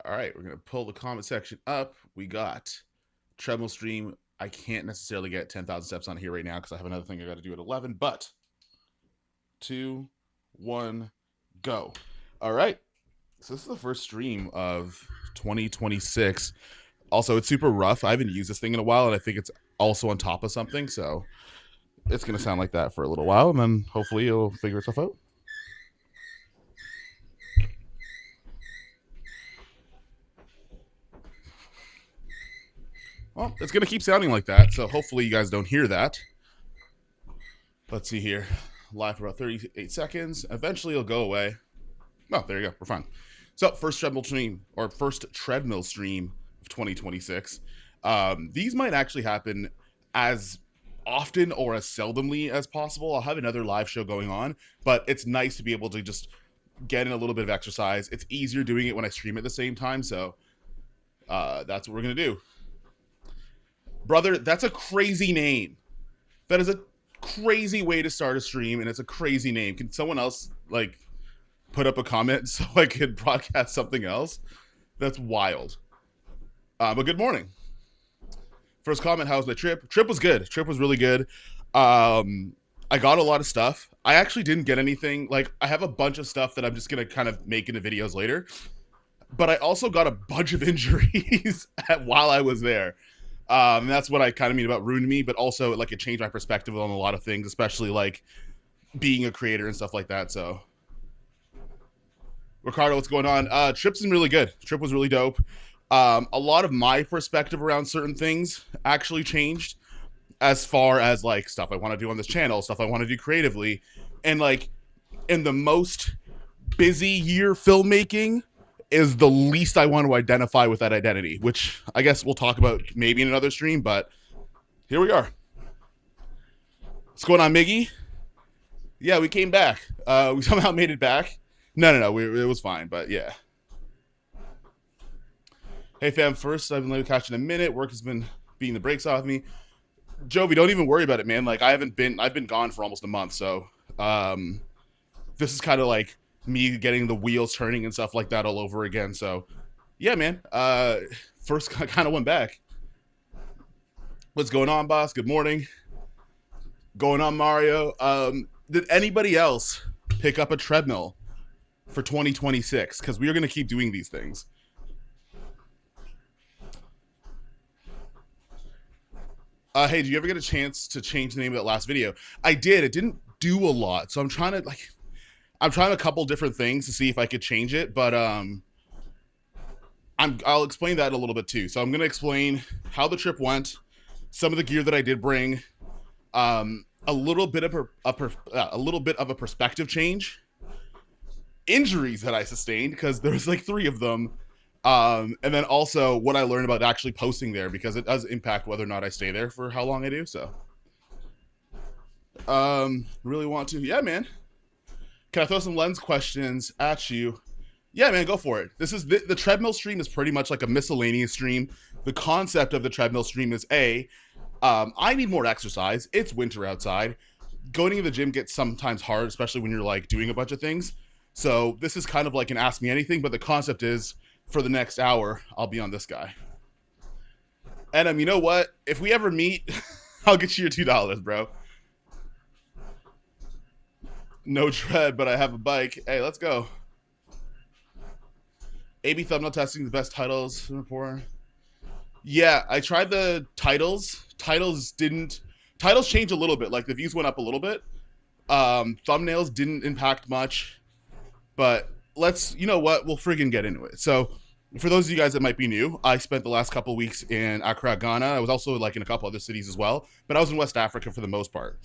All right, we're gonna pull the comment section up. We got treadmill stream. I can't necessarily get 10,000 steps on here right now because I have another thing I got to do at 11. But 2, 1, go. All right. So this is the first stream of 2026. Also, it's super rough. I haven't used this thing in a while, and I think it's also on top of something. So it's gonna sound like that for a little while, and then hopefully it'll figure itself out. Well, it's going to keep sounding like that, so hopefully you guys don't hear that. Let's see here. Live for about 38 seconds. Eventually it'll go away. Oh, there you go. We're fine. So, first treadmill stream of 2026. These might actually happen as often or as seldomly as possible. I'll have another live show going on, but it's nice to be able to just get in a little bit of exercise. It's easier doing it when I stream at the same time, so that's what we're going to do. Brother, that's a crazy name. That is a crazy way to start a stream, and it's a crazy name. Can someone else, like, put up a comment so I could broadcast something else? That's wild. But good morning. First comment, how was my trip? Trip was good. Trip was really good. I got a lot of stuff. I actually didn't get anything. Like, I have a bunch of stuff that I'm just going to kind of make into videos later. But I also got a bunch of injuries while I was there. And that's what I kind of mean about ruined me, but also like it changed my perspective on a lot of things, especially like being a creator and stuff like that. So, Ricardo, what's going on? Trip's been really good. Trip was really dope. A lot of my perspective around certain things actually changed as far as like stuff I want to do on this channel, stuff I want to do creatively, and like in the most busy year filmmaking is the least I want to identify with that identity, which I guess we'll talk about maybe in another stream, but here we are. What's going on, Miggy? Yeah, we came back. We somehow made it back. No, it was fine, but yeah. Hey, fam, first, I've been letting catch in a minute. Work has been beating the brakes off me. Jovi, don't even worry about it, man. Like, I've been gone for almost a month, so this is kind of like me getting the wheels turning and stuff like that all over again. So yeah, man, first kind of went back. What's going on, boss? Good morning. Going on, Mario. Did anybody else pick up a treadmill for 2026? Because we are going to keep doing these things. Hey, did you ever get a chance to change the name of that last video? I did. It didn't do a lot, so I'm trying a couple different things to see if I could change it, but I'll explain that a little bit too. So I'm going to explain how the trip went, some of the gear that I did bring, a little bit of a perspective change, injuries that I sustained because there was like 3 of them, and then also what I learned about actually posting there because it does impact whether or not I stay there for how long I do. So, really want to, yeah, man. Can I throw some lens questions at you? Yeah, man, go for it. This is the treadmill stream is pretty much like a miscellaneous stream. The concept of the treadmill stream is I need more exercise. It's winter outside. Going to the gym gets sometimes hard, especially when you're like doing a bunch of things. So this is kind of like an ask me anything, but the concept is for the next hour, I'll be on this guy. And you know what? If we ever meet, I'll get you your $2, bro. No tread, but I have a bike. Hey, let's go. AB thumbnail testing the best titles for. Yeah, I tried the titles. Titles changed a little bit. Like the views went up a little bit. Thumbnails didn't impact much. But you know what? We'll friggin' get into it. So for those of you guys that might be new, I spent the last couple of weeks in Accra, Ghana. I was also like in a couple other cities as well, but I was in West Africa for the most part.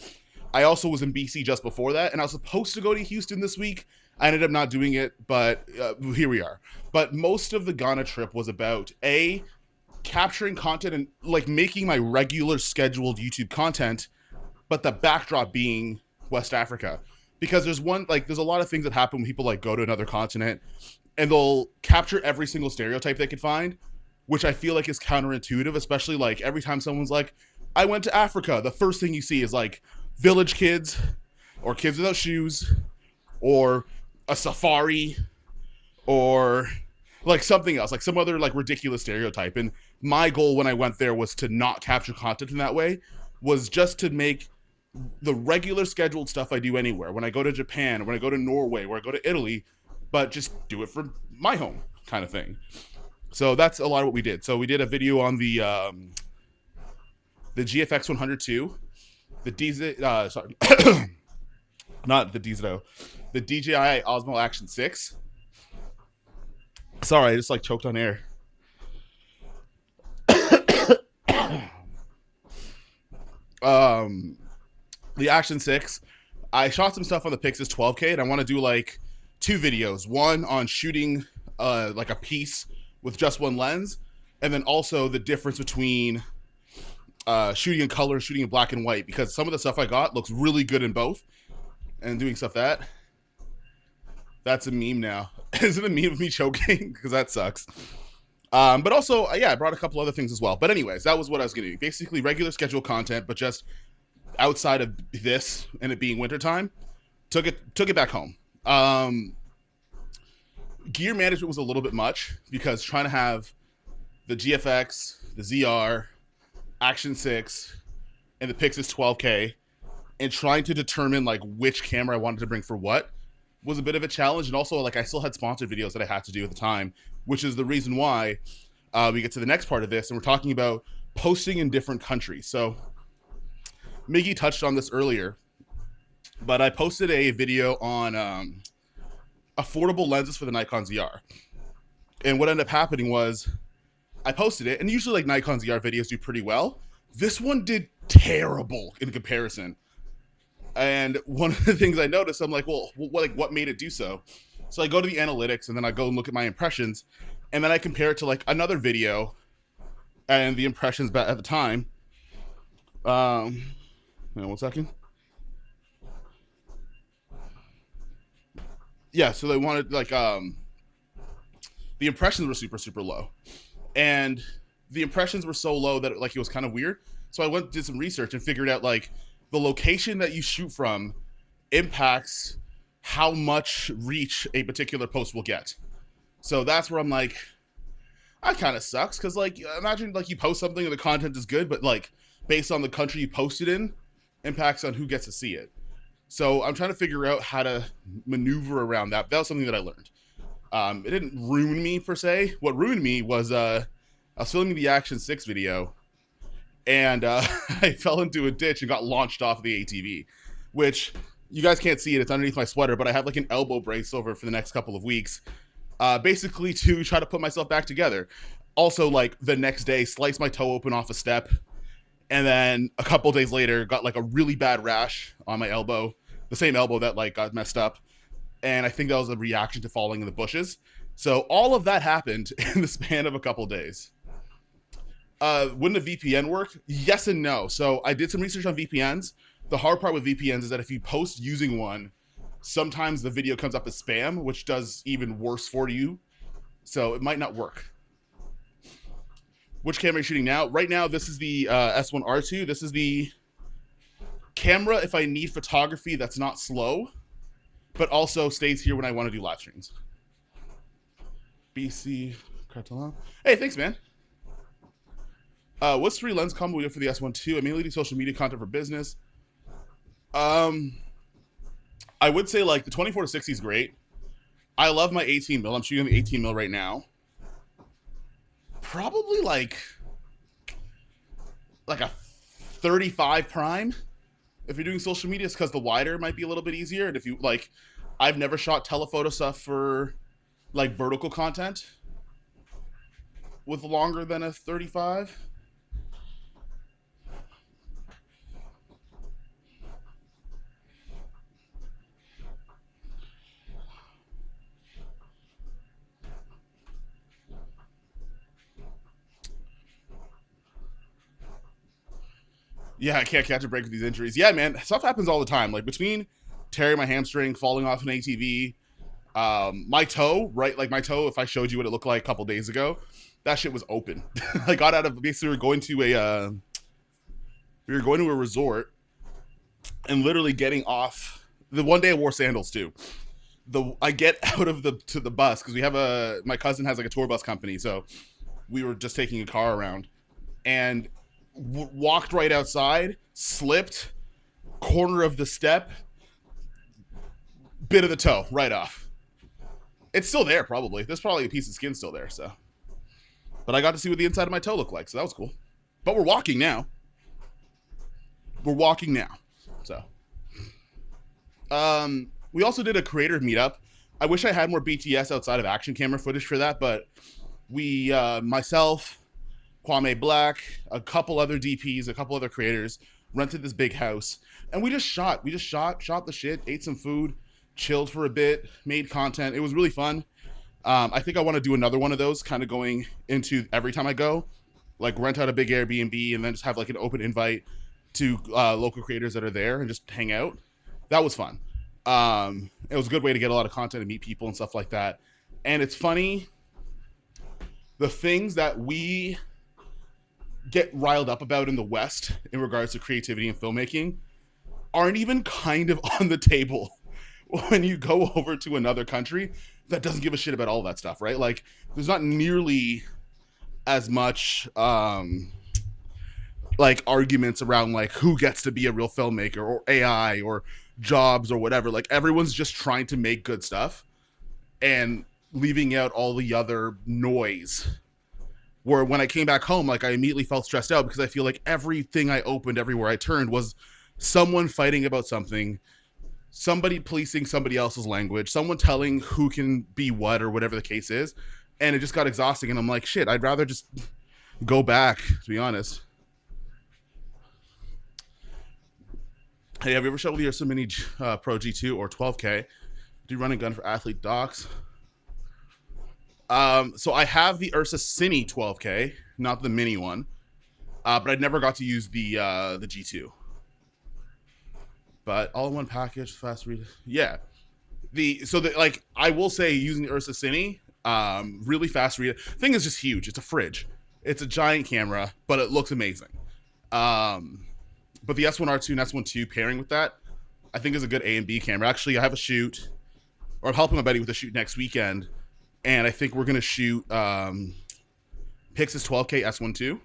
I also was in BC just before that, and I was supposed to go to Houston this week. I ended up not doing it, but here we are. But most of the Ghana trip was about capturing content and like making my regular scheduled YouTube content, but the backdrop being West Africa. Because there's a lot of things that happen when people like go to another continent and they'll capture every single stereotype they could find, which I feel like is counterintuitive, especially like every time someone's like, I went to Africa, the first thing you see is like village kids or kids without shoes or a safari or like something else, like some other like ridiculous stereotype. And my goal when I went there was to not capture content in that way, was just to make the regular scheduled stuff I do anywhere. When I go to Japan, when I go to Norway, where I go to Italy, but just do it from my home kind of thing. So that's a lot of what we did. So we did a video on the GFX 102, the DZ, sorry, not the DZO, the DJI Osmo Action 6. Sorry, I just like choked on air. The Action 6. I shot some stuff on the Pixis 12K, and I want to do like 2 videos. One on shooting like a piece with just one lens, and then also the difference between shooting in color and shooting in black and white, because some of the stuff I got looks really good in both. And doing stuff that's a meme now. Is it a meme of me choking? Because that sucks. But also, yeah, I brought a couple other things as well. But anyways, that was what I was going to do. Basically, regular schedule content, but just outside of this and it being wintertime, took it back home. Gear management was a little bit much, because trying to have the GFX, the ZR, Action 6, and the Pixis 12K, and trying to determine like which camera I wanted to bring for what was a bit of a challenge. And also, like, I still had sponsored videos that I had to do at the time, which is the reason why we get to the next part of this, and we're talking about posting in different countries. So Miggy touched on this earlier, but I posted a video on affordable lenses for the Nikon ZR. And what ended up happening was I posted it, and usually like Nikon ZR videos do pretty well. This one did terrible in comparison. And one of the things I noticed, I'm like, well, what made it do so? So I go to the analytics, and then I go and look at my impressions, and then I compare it to like another video and the impressions at the time. Hang on 1 second. Yeah, so they wanted like the impressions were super low, and the impressions were so low that like it was kind of weird. So I went and did some research and figured out like the location that you shoot from impacts how much reach a particular post will get. So that's where I'm like, that kind of sucks, because like imagine like you post something and the content is good, but like based on the country you posted in impacts on who gets to see it. So I'm trying to figure out how to maneuver around that. That was something that I learned. It didn't ruin me per se. What ruined me was I was filming the Action 6 video, and I fell into a ditch and got launched off the ATV, which you guys can't see it. It's underneath my sweater, but I have like an elbow brace over for the next couple of weeks, basically to try to put myself back together. Also, like the next day, sliced my toe open off a step, and then a couple days later, got like a really bad rash on my elbow, the same elbow that like got messed up. And I think that was a reaction to falling in the bushes. So all of that happened in the span of a couple days. Wouldn't a VPN work? Yes and no. So I did some research on VPNs. The hard part with VPNs is that if you post using one, sometimes the video comes up as spam, which does even worse for you. So it might not work. Which camera are you shooting now? Right now, this is the S1R2. This is the camera if I need photography that's not slow, but also stays here when I want to do live streams. BC Cartellon. Hey, thanks, man. What's 3 lens combo we do for the S1 II? I mainly do social media content for business. I would say like the 24 to 60 is great. I love my 18 mil. I'm shooting the 18 mil right now. Probably like a 35 prime if you're doing social media, because the wider might be a little bit easier. And if you like, I've never shot telephoto stuff for like vertical content with longer than a 35. Yeah, I can't catch a break with these injuries. Yeah, man, stuff happens all the time. Like between tearing my hamstring, falling off an ATV, my toe, right? Like my toe, if I showed you what it looked like a couple days ago, that shit was open. I got out of, basically we were going to a resort, and literally getting off, the one day I wore sandals too. I get out of the bus because we have my cousin has like a tour bus company, so we were just taking a car around and walked right outside, slipped, corner of the step, bit of the toe right off. It's still there, probably. There's probably a piece of skin still there, so. But I got to see what the inside of my toe looked like, so that was cool. But we're walking now. We're walking now, so. We also did a creator meetup. I wish I had more BTS outside of action camera footage for that, but we, myself, Kwame Black, a couple other DPs, a couple other creators, rented this big house, and we just shot. We just shot the shit, ate some food, chilled for a bit, made content. It was really fun. I think I want to do another one of those, kind of going into every time I go, like rent out a big Airbnb and then just have like an open invite to local creators that are there and just hang out. That was fun. It was a good way to get a lot of content and meet people and stuff like that. And it's funny, the things that we get riled up about in the West in regards to creativity and filmmaking aren't even kind of on the table when you go over to another country that doesn't give a shit about all that stuff, right? Like, there's not nearly as much like arguments around like who gets to be a real filmmaker or AI or jobs or whatever. Like, everyone's just trying to make good stuff and leaving out all the other noise. Where when I came back home, like, I immediately felt stressed out because I feel like everything I opened, everywhere I turned, was someone fighting about something, somebody policing somebody else's language, someone telling who can be what or whatever the case is. And it just got exhausting. And I'm like, shit, I'd rather just go back, to be honest. Hey, have you ever shot with your Ursa Mini Pro G2 or 12K? Do you run a gun for athlete docs? So I have the Ursa Cine 12K, not the mini one, but I never got to use the G2. But all in one package, fast read. Yeah. Like, I will say, using the Ursa Cine, really fast read. Thing is just huge. It's a fridge. It's a giant camera, but it looks amazing. But the S1R2 and S1 II pairing with that, I think, is a good A and B camera. Actually, I have a shoot, or I'm helping my buddy with a shoot next weekend, and I think we're gonna shoot Pix's 12K S1 II.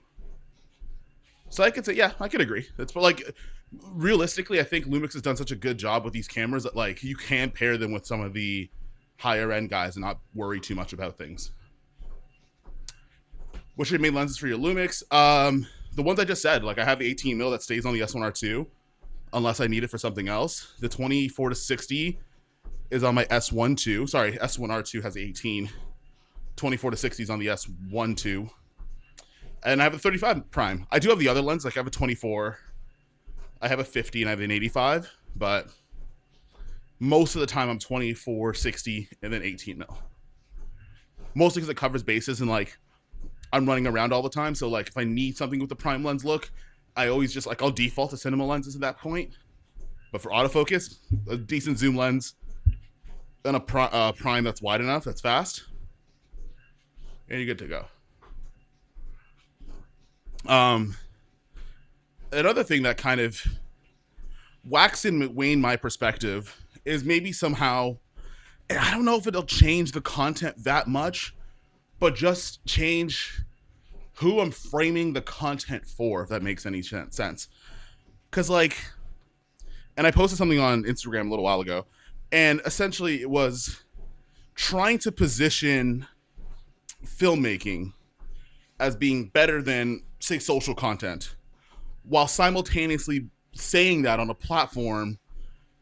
So I could say, yeah, I could agree. But like, realistically, I think Lumix has done such a good job with these cameras that like you can pair them with some of the higher end guys and not worry too much about things. What's your main lenses for your Lumix? The ones I just said, like, I have the 18mm that stays on the S1R2 unless I need it for something else. The 24-60 is on my S1 II. Sorry, S1R2 has 18. 24-60 is on the S1 II. And I have a 35 prime. I do have the other lens. Like, I have a 24. I have a 50 and I have an 85. But most of the time I'm 24-60 and then 18mm. Mostly because it covers bases and, like, I'm running around all the time, so like if I need something with the prime lens look, I always just like I'll default to cinema lenses at that point. But for autofocus, a decent zoom lens, then a prime that's wide enough, that's fast, and you're good to go. Another thing that kind of wax and wane my perspective is maybe somehow, and I don't know if it'll change the content that much, but just change who I'm framing the content for, if that makes any sense. Because, like, and I posted something on Instagram a little while ago, and essentially it was trying to position filmmaking as being better than, say, social content, while simultaneously saying that on a platform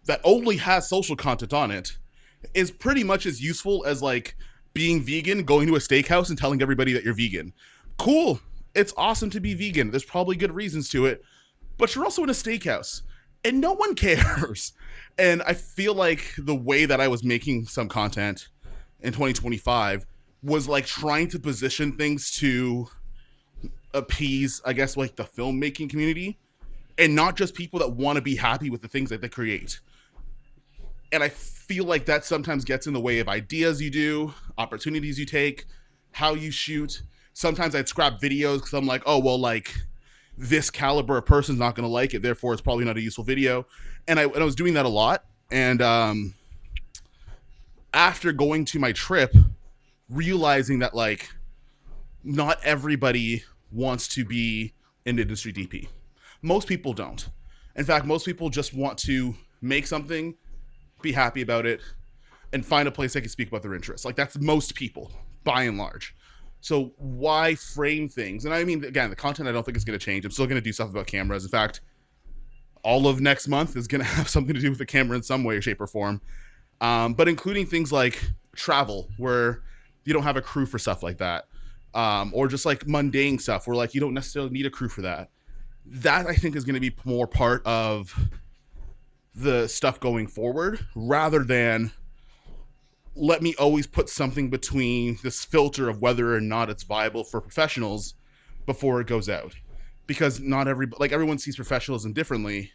that only has social content on it is pretty much as useful as, like, being vegan, going to a steakhouse and telling everybody that you're vegan. Cool. It's awesome to be vegan. There's probably good reasons to it, but you're also in a steakhouse and no one cares. And I feel like the way that I was making some content in 2025 was like trying to position things to appease, I guess, like the filmmaking community and not just people that want to be happy with the things that they create. And I feel like that sometimes gets in the way of ideas you do, opportunities you take, how you shoot. Sometimes I'd scrap videos because I'm like, oh, well, like, this caliber of person's not going to like it, therefore it's probably not a useful video. And I was doing that a lot. And after going to my trip, realizing that like not everybody wants to be an industry DP. Most people don't. In fact, most people just want to make something, be happy about it, and find a place they can speak about their interests. Like that's most people, by and large. So why frame things? And I mean, again, the content I don't think is going to change. I'm still going to do stuff about cameras. In fact, all of next month is going to have something to do with the camera in some way, shape, or form. But including things like travel, where you don't have a crew for stuff like that, or just like mundane stuff where like you don't necessarily need a crew for that. That I think is going to be more part of the stuff going forward, rather than let me always put something between this filter of whether or not it's viable for professionals before it goes out. Because not everyone sees professionalism differently.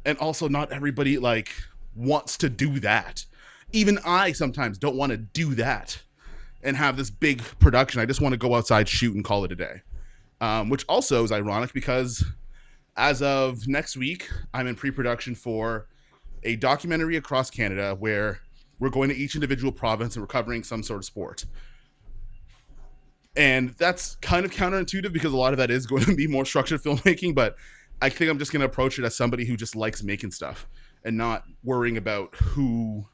And also not everybody like wants to do that. Even I sometimes don't want to do that and have this big production. I just want to go outside, shoot, and call it a day. Which also is ironic because as of next week, I'm in pre-production for a documentary across Canada where we're going to each individual province and we're covering some sort of sport. And that's kind of counterintuitive because a lot of that is going to be more structured filmmaking, but I think I'm just going to approach it as somebody who just likes making stuff and not worrying about who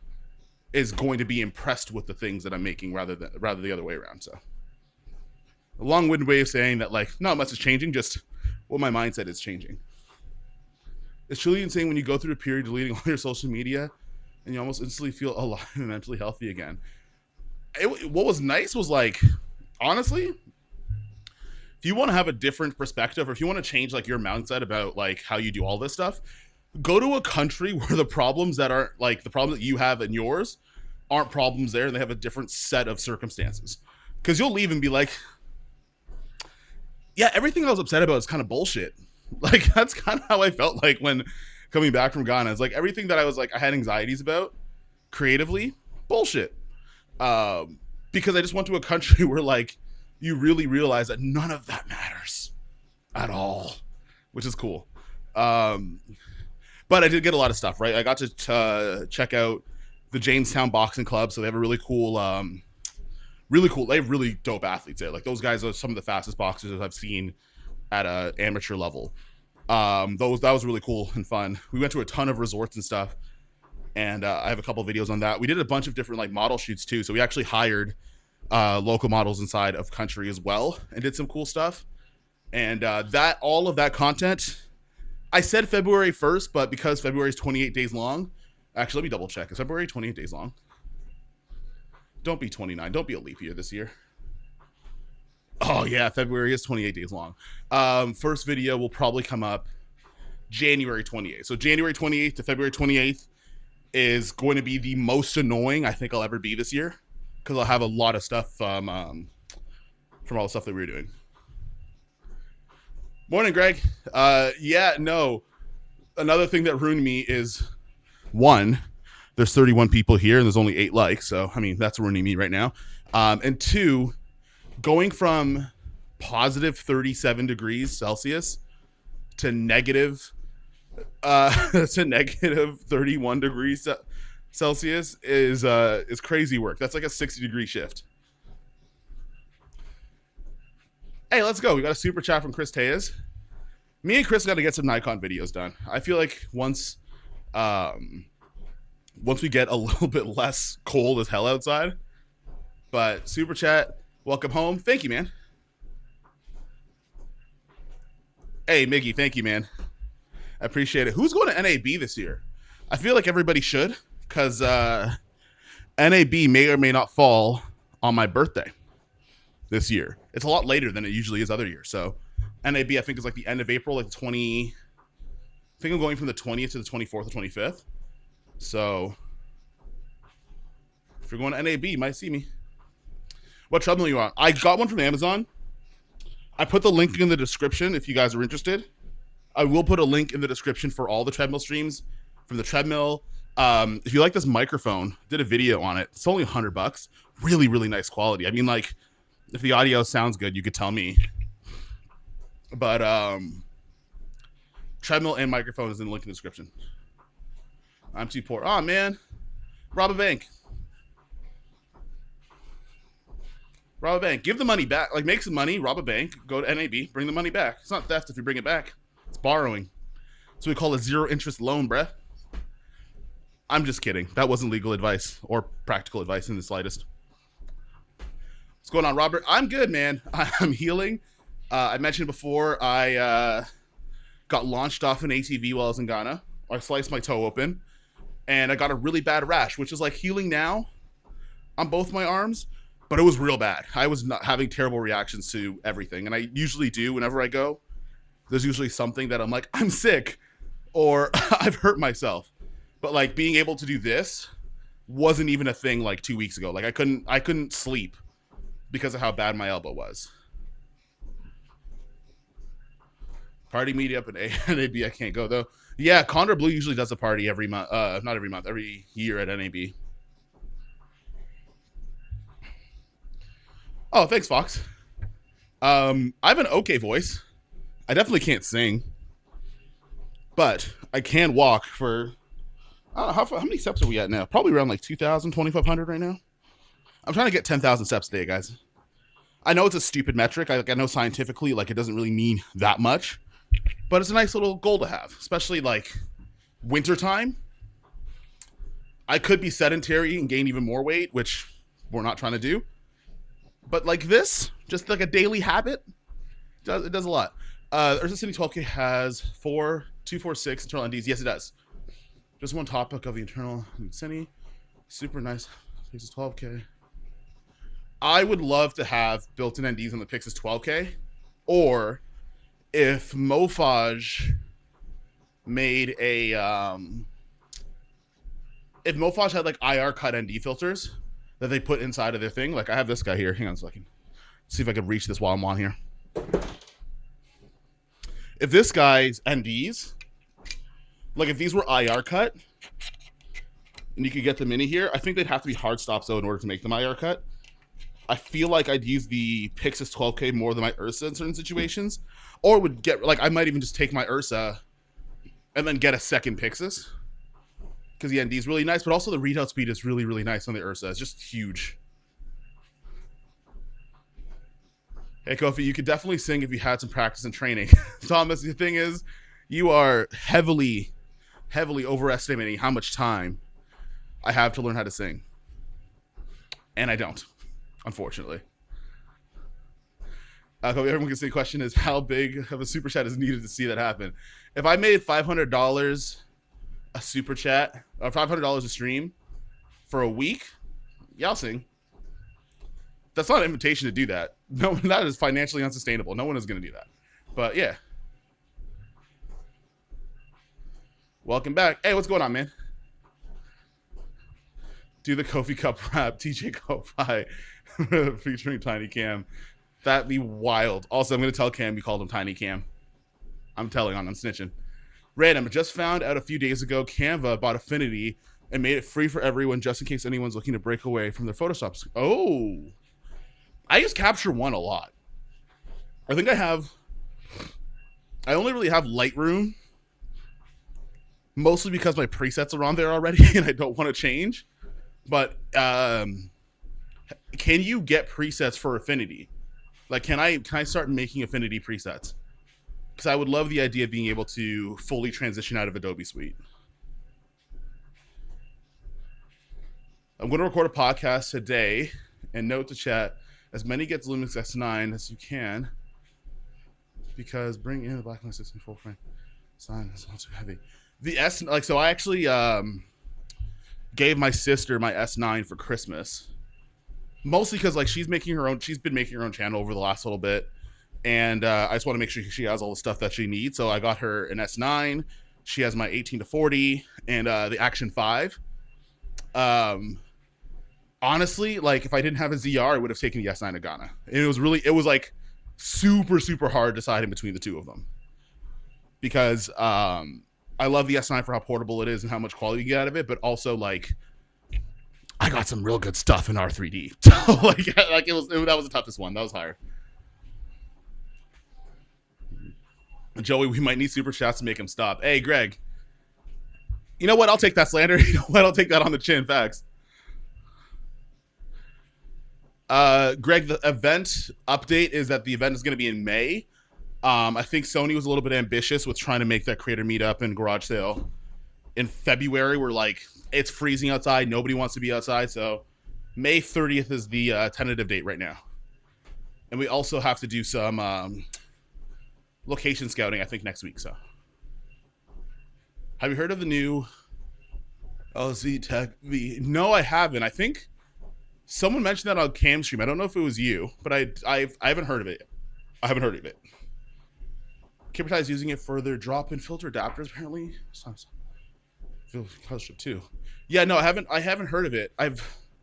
is going to be impressed with the things that I'm making rather the other way around. So a long-winded way of saying that like not much is changing, just what my mindset is changing. It's truly insane when you go through a period deleting all your social media and you almost instantly feel alive and mentally healthy again. What was nice was like, honestly, if you want to have a different perspective or if you want to change like your mindset about like how you do all this stuff, go to a country where the problems that are like the problems that you have and yours aren't problems there and they have a different set of circumstances. Because you'll leave and be like, yeah, everything I was upset about is kind of bullshit. Like that's kind of how I felt like when coming back from Ghana. It's like everything that I was like I had anxieties about creatively, bullshit. Because I just went to a country where like you really realize that none of that matters at all, which is cool. But I did get a lot of stuff, right? I got to check out the Jamestown Boxing Club, so they have a really cool, they have really dope athletes there. Like those guys are some of the fastest boxers I've seen at an amateur level. That was really cool and fun. We went to a ton of resorts and stuff, and I have a couple of videos on that. We did a bunch of different like model shoots too, so we actually hired local models inside of country as well and did some cool stuff. And all of that content, I said February 1st, but because February is 28 days long, actually let me double check. Is February 28 days long? Don't be 29. Don't be a leap year this year. Oh yeah, February is 28 days long. First video will probably come up January 28th. So January 28th to February 28th is going to be the most annoying I think I'll ever be this year because I'll have a lot of stuff from all the stuff that we were doing. Morning, Greg. Yeah, no. Another thing that ruined me is one, there's 31 people here and there's only 8 likes. So, I mean, that's ruining me right now. And two, going from positive 37 degrees Celsius to negative 31 degrees Celsius is crazy work. That's like a 60-degree shift. Hey, let's go. We got a super chat from Chris Tejas. Me and Chris got to get some Nikon videos done. I feel like once we get a little bit less cold as hell outside. But super chat, welcome home. Thank you, man. Hey, Miggy, thank you, man. I appreciate it. Who's going to NAB this year? I feel like everybody should, because NAB may or may not fall on my birthday this year. It's a lot later than it usually is other years. So NAB, I think, is like the end of April, like the I think I'm going from the 20th to the 24th or 25th. So if you're going to NAB, you might see me. What treadmill are you on? I got one from Amazon. I put the link in the description if you guys are interested. I will put a link in the description for all the treadmill streams from the treadmill. If you like this microphone, did a video on it. It's only $100. Really, really nice quality. I mean, like, if the audio sounds good, you could tell me. But treadmill and microphone is in the link in the description. I'm too poor. Oh, man. Rob a bank. Rob a bank. Give the money back. Like, make some money, rob a bank, go to NAB, bring the money back. It's not theft if you bring it back. It's borrowing. So we call a zero interest loan, bruh. I'm just kidding. That wasn't legal advice or practical advice in the slightest. What's going on, Robert? I'm good, man. I'm healing. I mentioned before I got launched off an ATV while I was in Ghana. I sliced my toe open, and I got a really bad rash, which is like healing now on both my arms, but it was real bad. I was not having terrible reactions to everything, and I usually do whenever I go. There's usually something that I'm like, I'm sick, or I've hurt myself. But like being able to do this wasn't even a thing like 2 weeks ago. Like I couldn't sleep because of how bad my elbow was. Party meetup at NAB. I can't go though. Yeah, Condor Blue usually does a party every month. Not every month, every year at NAB. Oh, thanks, Fox. I have an okay voice. I definitely can't sing, but I can walk for. I don't know, how many steps are we at now? Probably around like 2,000, 2,500 right now. I'm trying to get 10,000 steps a day, guys. I know it's a stupid metric. I know scientifically, like, it doesn't really mean that much, but it's a nice little goal to have, especially like wintertime. I could be sedentary and gain even more weight, which we're not trying to do. But like this, just like a daily habit, it does a lot. Ursa City 12K has 246 internal NDs. Yes, it does. Just one topic of the internal City. Super nice. Pixis 12K. I would love to have built-in NDs on the Pixis 12K, or if Mofaj made a if Mofaj had like IR cut ND filters that they put inside of their thing. Like I have this guy here. Hang on a second. See if I can reach this while I'm on here. If this guy's NDs, like if these were IR cut and you could get them in here, I think they'd have to be hard stops though in order to make them IR cut. I feel like I'd use the Pixis 12K more than my Ursa in certain situations, or would get like I might even just take my Ursa and then get a second Pixis because the ND is really nice, but also the readout speed is really, really nice on the Ursa. It's just huge. Hey, Kofi, you could definitely sing if you had some practice and training. Thomas, the thing is, you are heavily overestimating how much time I have to learn how to sing. And I don't, unfortunately. Kofi, everyone can see the question is, how big of a super chat is needed to see that happen? If I made $500 a super chat, or $500 a stream for a week, yeah, I'll sing. That's not an invitation to do that. No, that is financially unsustainable. No one is going to do that. But yeah. Welcome back. Hey, what's going on, man? Do the Kofi Cup rap, TJ Kofi, featuring Tiny Cam. That'd be wild. Also, I'm going to tell Cam you called him Tiny Cam. I'm snitching. Random, just found out a few days ago Canva bought Affinity and made it free for everyone just in case anyone's looking to break away from their Photoshops. Oh. I use Capture One a lot. I think I only really have Lightroom, mostly because my presets are on there already and I don't want to change. But can you get presets for Affinity? Like, can I start making Affinity presets? Because I would love the idea of being able to fully transition out of Adobe Suite. I'm going to record a podcast today and note to chat as many gets Lumix S9 as you can, because bring in the Blacklight 16 full frame. Sign is not too heavy. The S, like, so I actually gave my sister my S9 for Christmas, mostly because like she's been making her own channel over the last little bit, and I just want to make sure she has all the stuff that she needs. So I got her an S9. She has my 18 to 40 and the Action 5. Honestly, like if I didn't have a ZR, I would have taken the S9 to Ghana. It was like super hard deciding between the two of them, because I love the S9 for how portable it is and how much quality you get out of it, but also like I got some real good stuff in R3D. So like that was the toughest one. That was hard. Joey, we might need super chats to make him stop. Hey, Greg. You know what? I'll take that slander. You know what? I'll take that on the chin. Facts. Greg, the event update is that the event is going to be in May. I think Sony was a little bit ambitious with trying to make that creator meetup and garage sale in February. Where like it's freezing outside, nobody wants to be outside, so May 30th is the tentative date right now. And we also have to do some location scouting, I think, next week. So, have you heard of the new LZ Tech V? No, I haven't. I think someone mentioned that on Cam Stream. I don't know if it was you, but I haven't heard of it. I haven't heard of it. Kippertai is using it for their drop-in filter adapters, apparently. Too. Yeah, no, I haven't heard of it.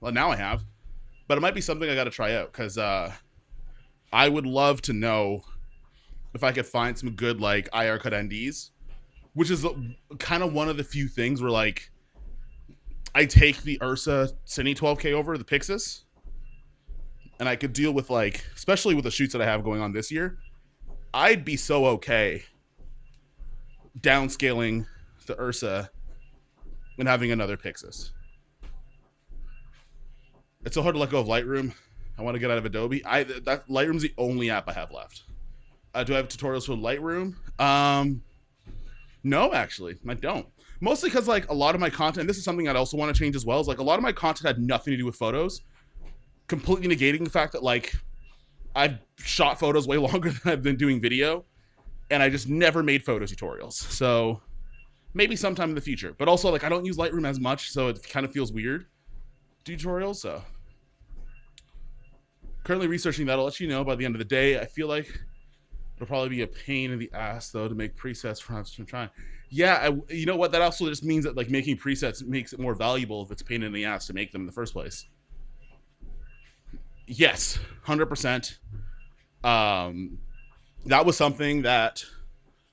Well, now I have, but it might be something I got to try out because I would love to know if I could find some good like IR cut NDs, which is kind of one of the few things where like I take the Ursa Cine 12K over the Pixis, and I could deal with like, especially with the shoots that I have going on this year, I'd be so okay downscaling the Ursa and having another Pixis. It's so hard to let go of Lightroom. I want to get out of Adobe. That Lightroom's the only app I have left. Do I have tutorials for Lightroom? No, actually, I don't. Mostly because like a lot of my content, this is something I'd also want to change as well, is like a lot of my content had nothing to do with photos, completely negating the fact that like I've shot photos way longer than I've been doing video, and I just never made photo tutorials. So maybe sometime in the future. But also like I don't use Lightroom as much, so it kind of feels weird to do tutorials. So currently researching that. I'll let you know by the end of the day. I feel like it'll probably be a pain in the ass though to make presets for trying. Yeah, you know what? That also just means that like making presets makes it more valuable if it's a pain in the ass to make them in the first place. Yes, 100%. That was something that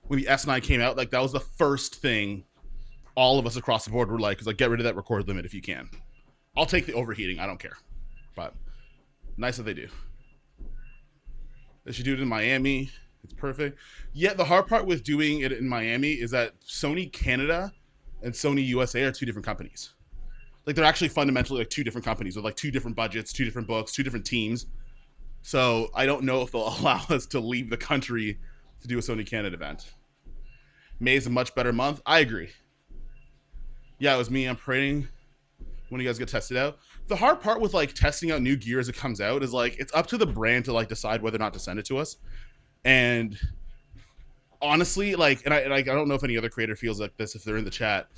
when the S9 came out, like that was the first thing all of us across the board were like, get rid of that record limit if you can. I'll take the overheating. I don't care. But nice that they do. They should do it in Miami. It's perfect. Yeah, the hard part with doing it in Miami is that Sony Canada and Sony USA are two different companies. Like they're actually fundamentally like two different companies with like two different budgets, two different books, two different teams. So I don't know if they'll allow us to leave the country to do a Sony Canada event. May is a much better month. I agree. Yeah, it was me. I'm praying when you guys get tested out. The hard part with like testing out new gear as it comes out is like it's up to the brand to like decide whether or not to send it to us. And honestly, like, and I don't know if any other creator feels like this if they're in the chat,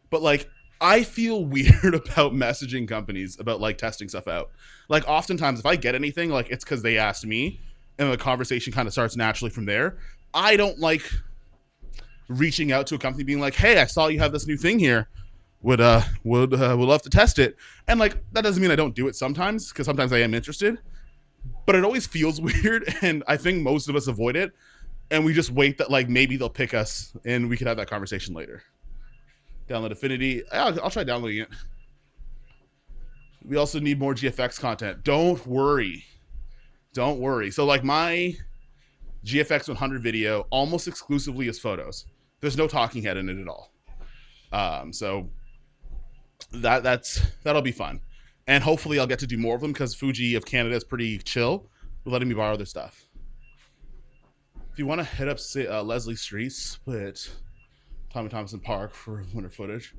but like I feel weird about messaging companies about like testing stuff out. Like oftentimes if I get anything, like it's because they asked me and the conversation kind of starts naturally from there. I don't like reaching out to a company being like, hey, I saw you have this new thing here. Would love to test it. And like that doesn't mean I don't do it sometimes, because sometimes I am interested. But it always feels weird, and I think most of us avoid it, and we just wait that like maybe they'll pick us and we could have that conversation later. Download Affinity. I'll try downloading it. We also need more GFX content. Don't worry. So like my GFX 100 video almost exclusively is photos. There's no talking head in it at all. So that'll be fun. And hopefully I'll get to do more of them because Fuji of Canada is pretty chill with letting me borrow their stuff. If you want to head up Leslie Street, split Tommy Thompson Park for winter footage.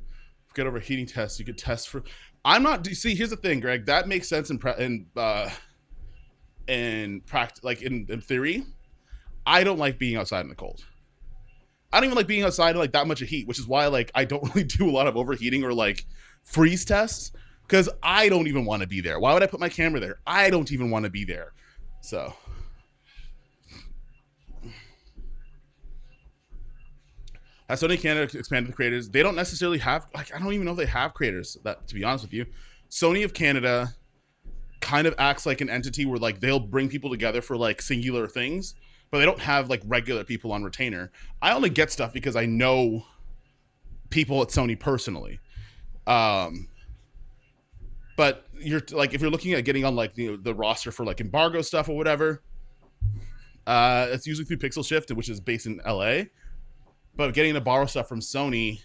Get over heating tests. You could test for. I'm not. See, here's the thing, Greg. That makes sense in practice, like in theory. I don't like being outside in the cold. I don't even like being outside in like that much of heat, which is why like I don't really do a lot of overheating or like freeze tests. Because I don't even want to be there. Why would I put my camera there? I don't even want to be there. So. As Sony Canada expanded the creators, they don't necessarily have, like, I don't even know if they have creators, that, to be honest with you. Sony of Canada kind of acts like an entity where, like, they'll bring people together for, like, singular things, but they don't have, like, regular people on retainer. I only get stuff because I know people at Sony personally. But you're like, if you're looking at getting on like the roster for like embargo stuff or whatever, it's usually through Pixel Shift, which is based in LA. But getting to borrow stuff from Sony,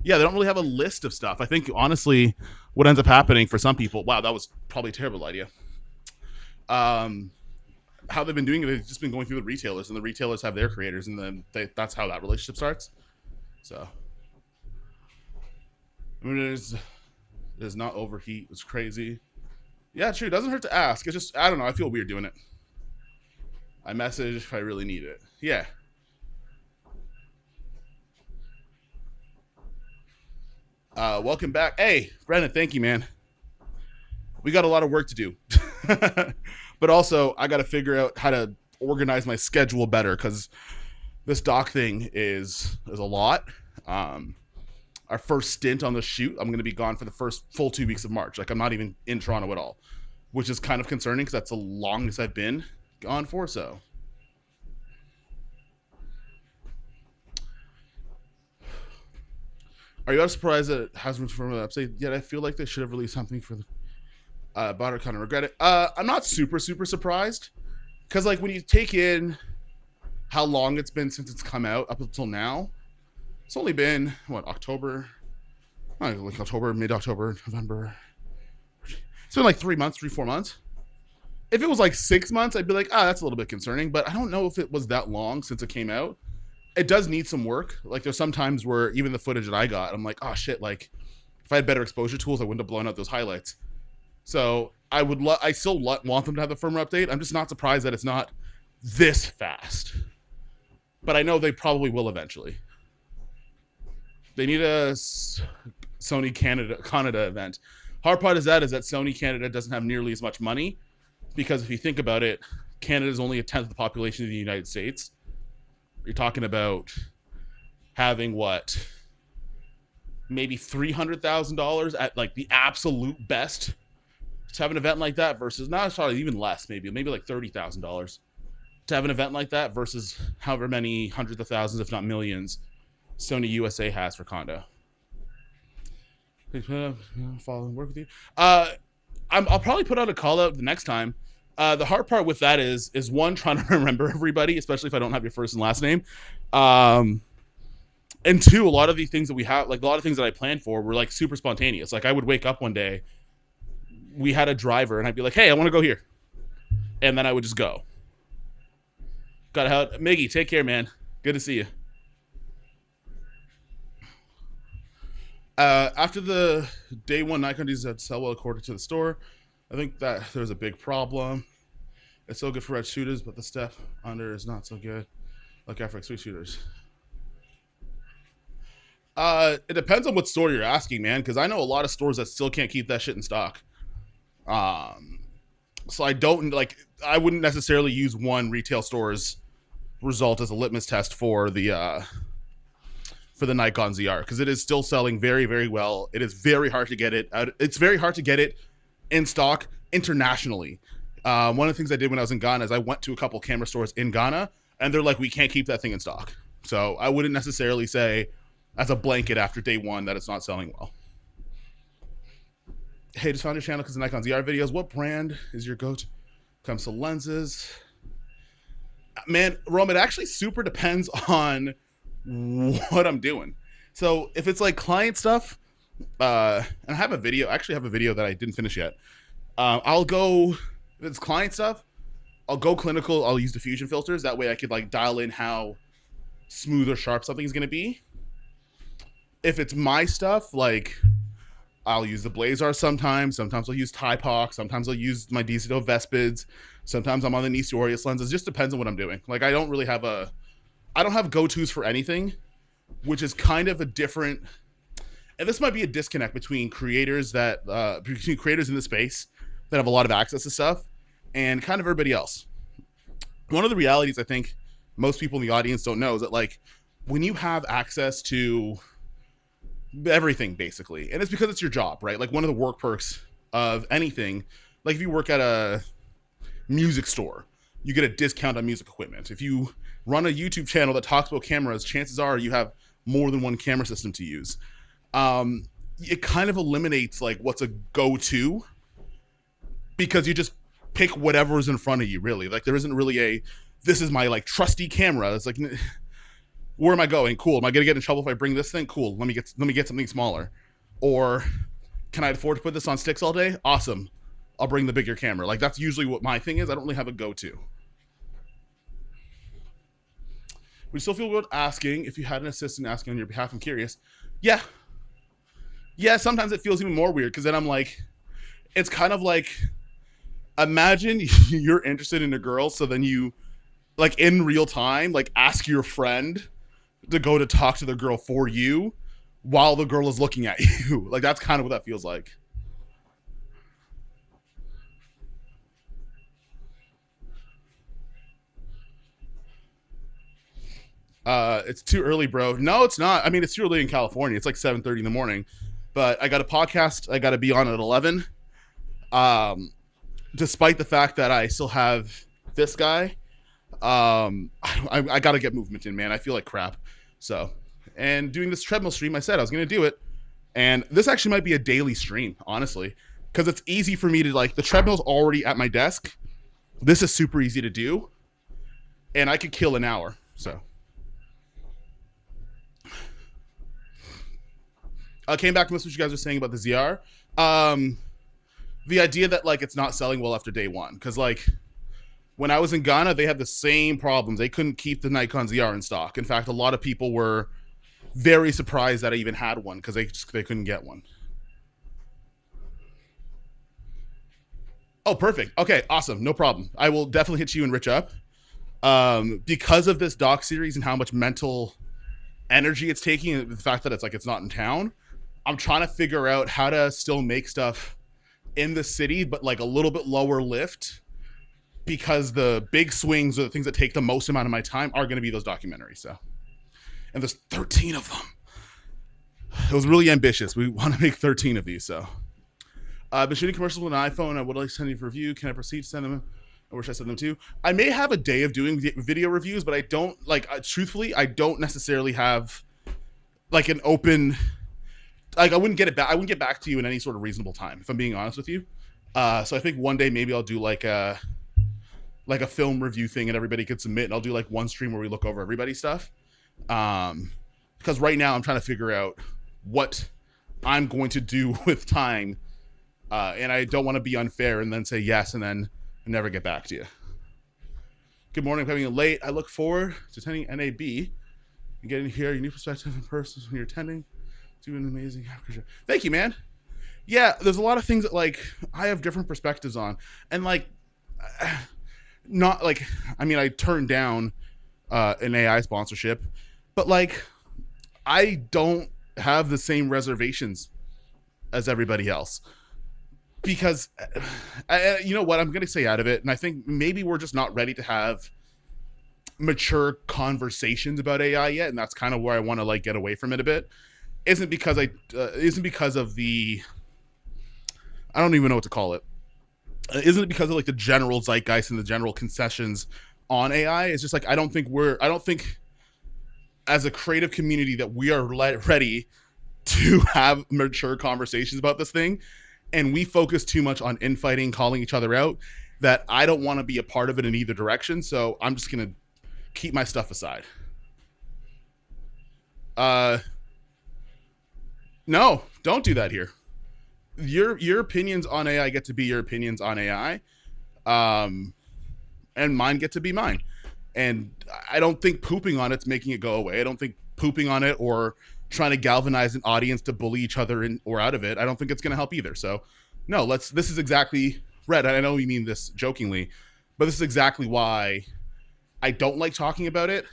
yeah, they don't really have a list of stuff. I think honestly, what ends up happening for some people, wow, that was probably a terrible idea. Um, how they've been doing it, they've just been going through the retailers, and the retailers have their creators, and then that's how that relationship starts. So, I mean, it does not overheat. It's crazy. Yeah, true. It doesn't hurt to ask. It's just, I don't know. I feel weird doing it. I message if I really need it. Yeah. Welcome back. Hey, Brennan, thank you, man. We got a lot of work to do. But also, I got to figure out how to organize my schedule better because this doc thing is a lot. Our first stint on the shoot, I'm going to be gone for the first full 2 weeks of March. Like, I'm not even in Toronto at all, which is kind of concerning because that's the longest I've been gone for. So, are you not surprised that it hasn't been from the website yet? I feel like they should have released something for the about it. Kind of regret it. I'm not super surprised because like when you take in how long it's been since it's come out up until now, it's only been what, October, like October, mid-October, November. It's been like 3 months, 4 months. If it was like 6 months, I'd be like, that's a little bit concerning. But I don't know if it was that long since it came out. It does need some work. Like there's some times where even the footage that I got, I'm like, oh shit, like if I had better exposure tools, I wouldn't have blown out those highlights. So I still want them to have the firmware update. I'm just not surprised that it's not this fast. But I know they probably will eventually. They need a Sony Canada event. Hard part is that Sony Canada doesn't have nearly as much money because if you think about it, Canada is only a tenth of the population of the United States. You're talking about having what, maybe $300,000 at like the absolute best to have an event like that versus not probably even less, maybe like $30,000 to have an event like that versus however many hundreds of thousands, if not millions, Sony USA has for Condo. Follow and work with you. I'll probably put out a call out the next time. The hard part with that is one, trying to remember everybody, especially if I don't have your first and last name. And two, a lot of the things that we have, like a lot of things that I planned for were like super spontaneous. Like I would wake up one day, we had a driver and I'd be like, hey, I want to go here. And then I would just go. Gotta help. Miggy, take care, man. Good to see you. After the day one Nikon deals that sell well according to the store, I think that there's a big problem. It's so good for red shooters, but the step under is not so good like FX3 shooters. It depends on what store you're asking, man, because I know a lot of stores that still can't keep that shit in stock. So I wouldn't necessarily use one retail store's result as a litmus test for the Nikon ZR because it is still selling very, very well. It is very hard to get it out. It's very hard to get it in stock internationally. One of the things I did when I was in Ghana is I went to a couple camera stores in Ghana and they're like, we can't keep that thing in stock. So I wouldn't necessarily say as a blanket after day one that it's not selling well. Hey, just found your channel because of Nikon ZR videos. What brand is your go-to? Comes to lenses. Man, Rome, it actually super depends on what I'm doing. So if it's like client stuff, and I have a video, I actually have a video that I didn't finish yet. I'll go, if it's client stuff, I'll go clinical. I'll use diffusion filters. That way I could like dial in how smooth or sharp something is going to be. If it's my stuff, like I'll use the Blazar sometimes. Sometimes I'll use Typox. Sometimes I'll use my DCO Vespids. Sometimes I'm on the Nisi Aureus lenses. It just depends on what I'm doing. Like I don't have go-tos for anything, which is kind of a different, and this might be a disconnect between creators in the space that have a lot of access to stuff and kind of everybody else. One of the realities I think most people in the audience don't know is that like when you have access to everything basically, and it's because it's your job, right? Like one of the work perks of anything, like if you work at a music store, you get a discount on music equipment. If you run a YouTube channel that talks about cameras, chances are you have more than one camera system to use. It kind of eliminates like what's a go-to because you just pick whatever's in front of you, really. Like there isn't really this is my like trusty camera. It's like, where am I going? Cool. Am I gonna get in trouble if I bring this thing? Cool. Let me get something smaller. Or can I afford to put this on sticks all day? Awesome. I'll bring the bigger camera. Like that's usually what my thing is. I don't really have a go-to. We still feel good asking if you had an assistant asking on your behalf. I'm curious. Yeah. Yeah, sometimes it feels even more weird because then I'm like, it's kind of like, imagine you're interested in a girl, so then you, like in real time, like ask your friend to go to talk to the girl for you while the girl is looking at you. Like that's kind of what that feels like. It's too early, bro. No, it's not. I mean, it's too early in California. It's like 7:30 in the morning. But I got a podcast I got to be on at 11. Um, Despite the fact that I still have this guy, I got to get movement in, man. I feel like crap. So, and doing this treadmill stream, I said I was going to do it. And this actually might be a daily stream, honestly, because it's easy for me to like, the treadmill's already at my desk. This is super easy to do. And I could kill an hour. So. I came back to what you guys were saying about the ZR. The idea that like it's not selling well after day one, because like when I was in Ghana, they had the same problems. They couldn't keep the Nikon ZR in stock. In fact, a lot of people were very surprised that I even had one because they couldn't get one. Oh, perfect. Okay, awesome. No problem. I will definitely hit you and Rich up. Because of this doc series and how much mental energy it's taking, and the fact that it's not in town, I'm trying to figure out how to still make stuff in the city, but like a little bit lower lift, because the big swings or the things that take the most amount of my time are going to be those documentaries. So, and there's 13 of them. It was really ambitious. We want to make 13 of these. So, I've been shooting commercials with an iPhone. I would like to send you for review. Can I proceed to send them? Or should I send them to? I may have a day of doing video reviews, but I don't truthfully, I don't necessarily have like an open, like I wouldn't get back to you in any sort of reasonable time, if I'm being honest with you. So I think one day maybe I'll do like a film review thing and everybody could submit, and I'll do like one stream where we look over everybody's stuff. Because right now I'm trying to figure out what I'm going to do with time. And I don't want to be unfair and then say yes and then never get back to you. Good morning. I'm coming in late. I look forward to attending NAB and getting to hear your new perspective in person when you're attending. It's been an amazing after show. Thank you, man. Yeah, there's a lot of things that like I have different perspectives on, and like not like, I mean, I turned down an AI sponsorship, but like I don't have the same reservations as everybody else. Because you know what, I'm going to say out of it, and I think maybe we're just not ready to have mature conversations about AI yet, and that's kind of where I want to like get away from it a bit. Isn't because of the, I don't even know what to call it. Isn't it because of like the general zeitgeist and the general concessions on AI? It's just like I don't think as a creative community that we are ready to have mature conversations about this thing. And we focus too much on infighting, calling each other out, that I don't want to be a part of it in either direction. So I'm just going to keep my stuff aside. No, don't do that here. Your opinions on AI get to be your opinions on AI. And mine get to be mine. And I don't think pooping on it's making it go away. I don't think pooping on it or trying to galvanize an audience to bully each other in or out of it, I don't think it's going to help either. So no, this is exactly, Red, I know you mean this jokingly, but this is exactly why I don't like talking about it,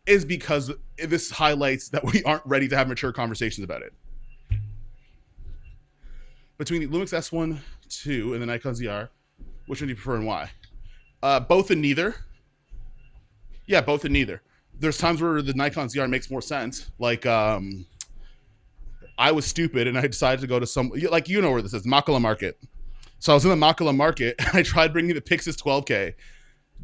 is because this highlights that we aren't ready to have mature conversations about it. Between the Lumix S1 II and the Nikon ZR, which one do you prefer and why? Both and neither. Yeah, both and neither. There's times where the Nikon ZR makes more sense. Like, I was stupid and I decided to go to some, like, you know where this is, Makala Market. So I was in the Makala Market and I tried bringing the Pixis 12K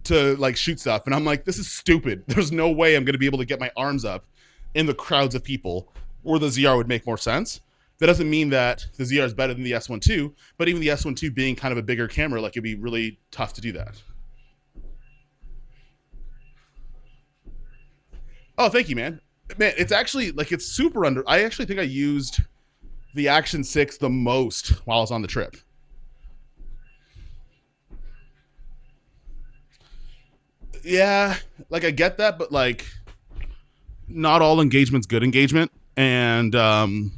to like shoot stuff. And I'm like, this is stupid. There's no way I'm going to be able to get my arms up in the crowds of people, or the ZR would make more sense. That doesn't mean that the ZR is better than the S1 II, but even the S1 II being kind of a bigger camera, like it'd be really tough to do that. Oh, thank you, man. Man, it's actually like, it's super under. I actually think I used the Action 6 the most while I was on the trip. Yeah, like I get that, but like not all engagement's good engagement. And the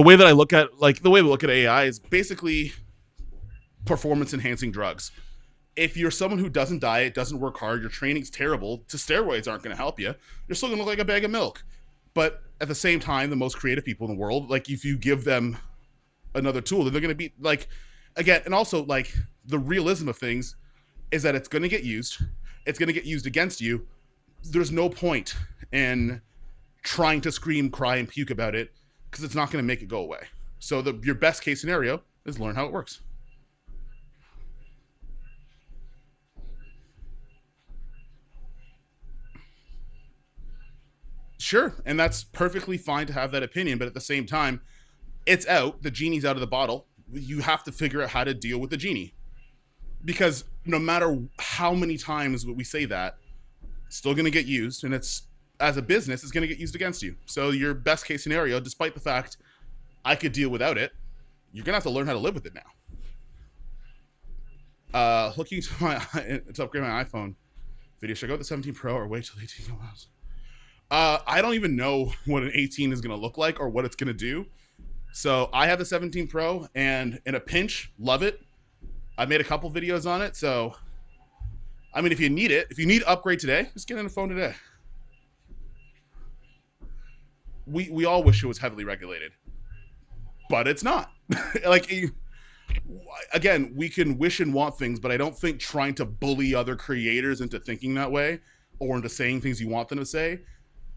way that I look at like the way we look at AI is basically performance enhancing drugs. If you're someone who doesn't diet, doesn't work hard, your training's terrible, the steroids aren't going to help you. You're still going to look like a bag of milk. But at the same time, the most creative people in the world, like if you give them another tool, then they're going to be like, again, and also like the realism of things is that it's going to get used. It's going to get used against you. There's no point in trying to scream, cry, and puke about it because it's not going to make it go away. So your best case scenario is learn how it works. Sure, and that's perfectly fine to have that opinion, but at the same time, it's out. The genie's out of the bottle. You have to figure out how to deal with the genie because no matter how many times we say that, it's still going to get used, and it's as a business, it's going to get used against you. So your best case scenario, despite the fact I could deal without it, you're going to have to learn how to live with it now. Looking to my to upgrade my iPhone video, should I go with the 17 Pro or wait till the 18 comes out? I don't even know what an 18 is going to look like or what it's going to do. So I have the 17 Pro, and in a pinch, love it. I made a couple videos on it. So, I mean, if you need it, if you need to upgrade today, just get in a phone today. We all wish it was heavily regulated, but it's not. Like, again, we can wish and want things, but I don't think trying to bully other creators into thinking that way or into saying things you want them to say,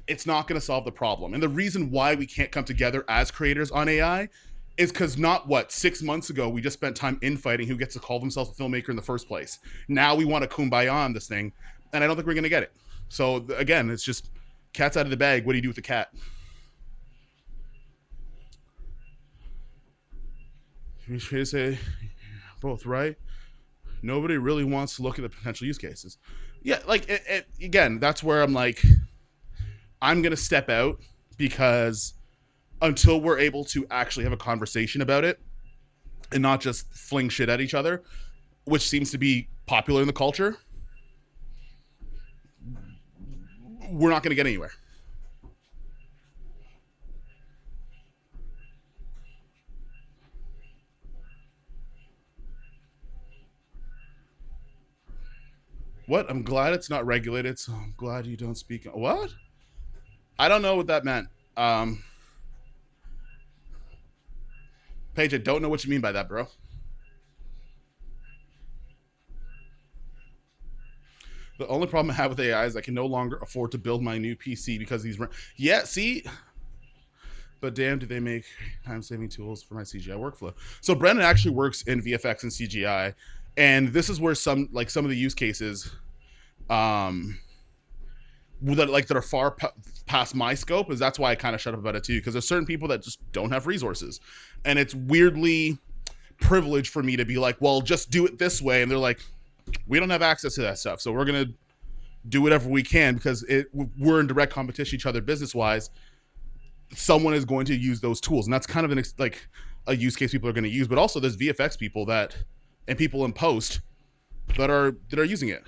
it's not going to solve the problem. And the reason why we can't come together as creators on AI is because not what 6 months ago we just spent time infighting who gets to call themselves a filmmaker in the first place. Now we want to kumbaya on this thing, and I don't think we're going to get it. So again, it's just cat's out of the bag. What do you do with the cat? You should say both, right? Nobody really wants to look at the potential use cases. Yeah, like again, that's where I'm like, I'm gonna step out because until we're able to actually have a conversation about it and not just fling shit at each other, which seems to be popular in the culture, we're not gonna get anywhere. What? I'm glad it's not regulated, so I'm glad you don't speak. What? I don't know what that meant. Paige, I don't know what you mean by that, bro. The only problem I have with AI is I can no longer afford to build my new PC because these. Yeah, see, but damn, do they make time-saving tools for my CGI workflow? So Brendan actually works in VFX and CGI, and this is where some of the use cases, that are far past my scope, is that's why I kind of shut up about it too, because there's certain people that just don't have resources, and it's weirdly privileged for me to be like, well, just do it this way, and they're like, we don't have access to that stuff, so we're gonna do whatever we can because we're in direct competition each other business wise. Someone is going to use those tools, and that's kind of like a use case people are going to use. But also, there's VFX people and people in post that are using it.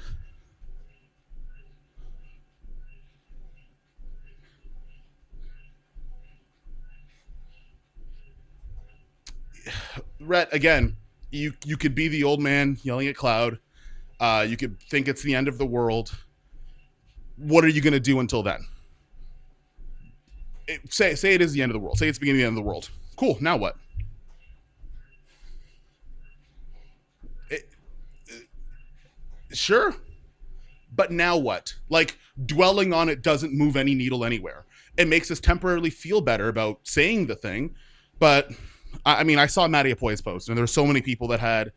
Rhett, again, you could be the old man yelling at cloud. You could think it's the end of the world. What are you going to do until then? Say it is the end of the world. Say it's the beginning of the end of the world. Cool. Now what? It, sure, but now what? Like, dwelling on it doesn't move any needle anywhere. It makes us temporarily feel better about saying the thing, but I mean, I saw Matty Apoy's post, and there were so many people that had,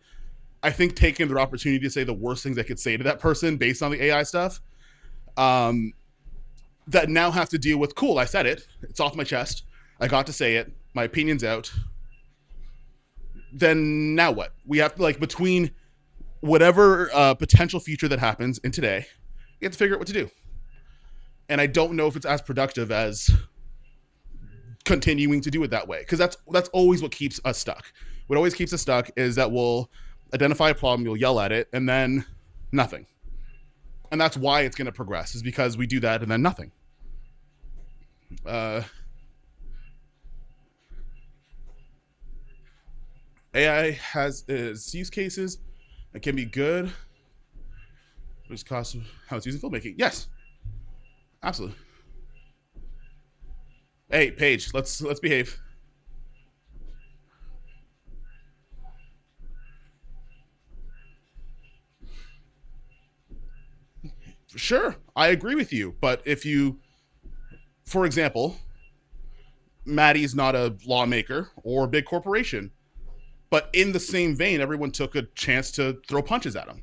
I think, taken their opportunity to say the worst things they could say to that person based on the AI stuff. That now have to deal with, cool, I said it. It's off my chest. I got to say it. My opinion's out. Then now what? We have to, like, between whatever potential future that happens in today, you have to figure out what to do. And I don't know if it's as productive as continuing to do it that way, because that's always what keeps us stuck. What always keeps us stuck is that we'll identify a problem, you'll yell at it, and then Nothing. And that's why it's going to progress, is because we do that and then nothing. AI has its use cases. It can be good. Which cost how it's used in filmmaking. Yes, absolutely. Hey, Paige, let's behave. Sure, I agree with you. But if you, for example, Maddie's not a lawmaker or a big corporation, but in the same vein, everyone took a chance to throw punches at him.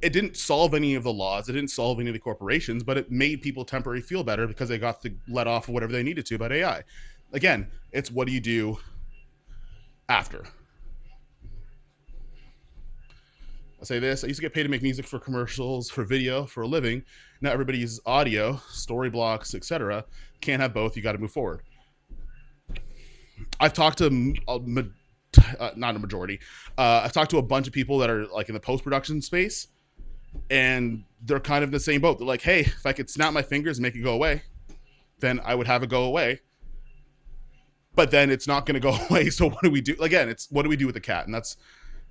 It didn't solve any of the laws. It didn't solve any of the corporations, but it made people temporarily feel better because they got to let off of whatever they needed to about AI. Again, it's what do you do after? I'll say this. I used to get paid to make music for commercials, for video, for a living. Now everybody uses audio, story blocks, etc. Can't have both. You got to move forward. I've talked to not a majority. I've talked to a bunch of people that are like in the post-production space, and they're kind of in the same boat. They're like, hey, if I could snap my fingers and make it go away, then I would have it go away. But then it's not going to go away. So what do we do? Again, it's what do we do with the cat? And that's,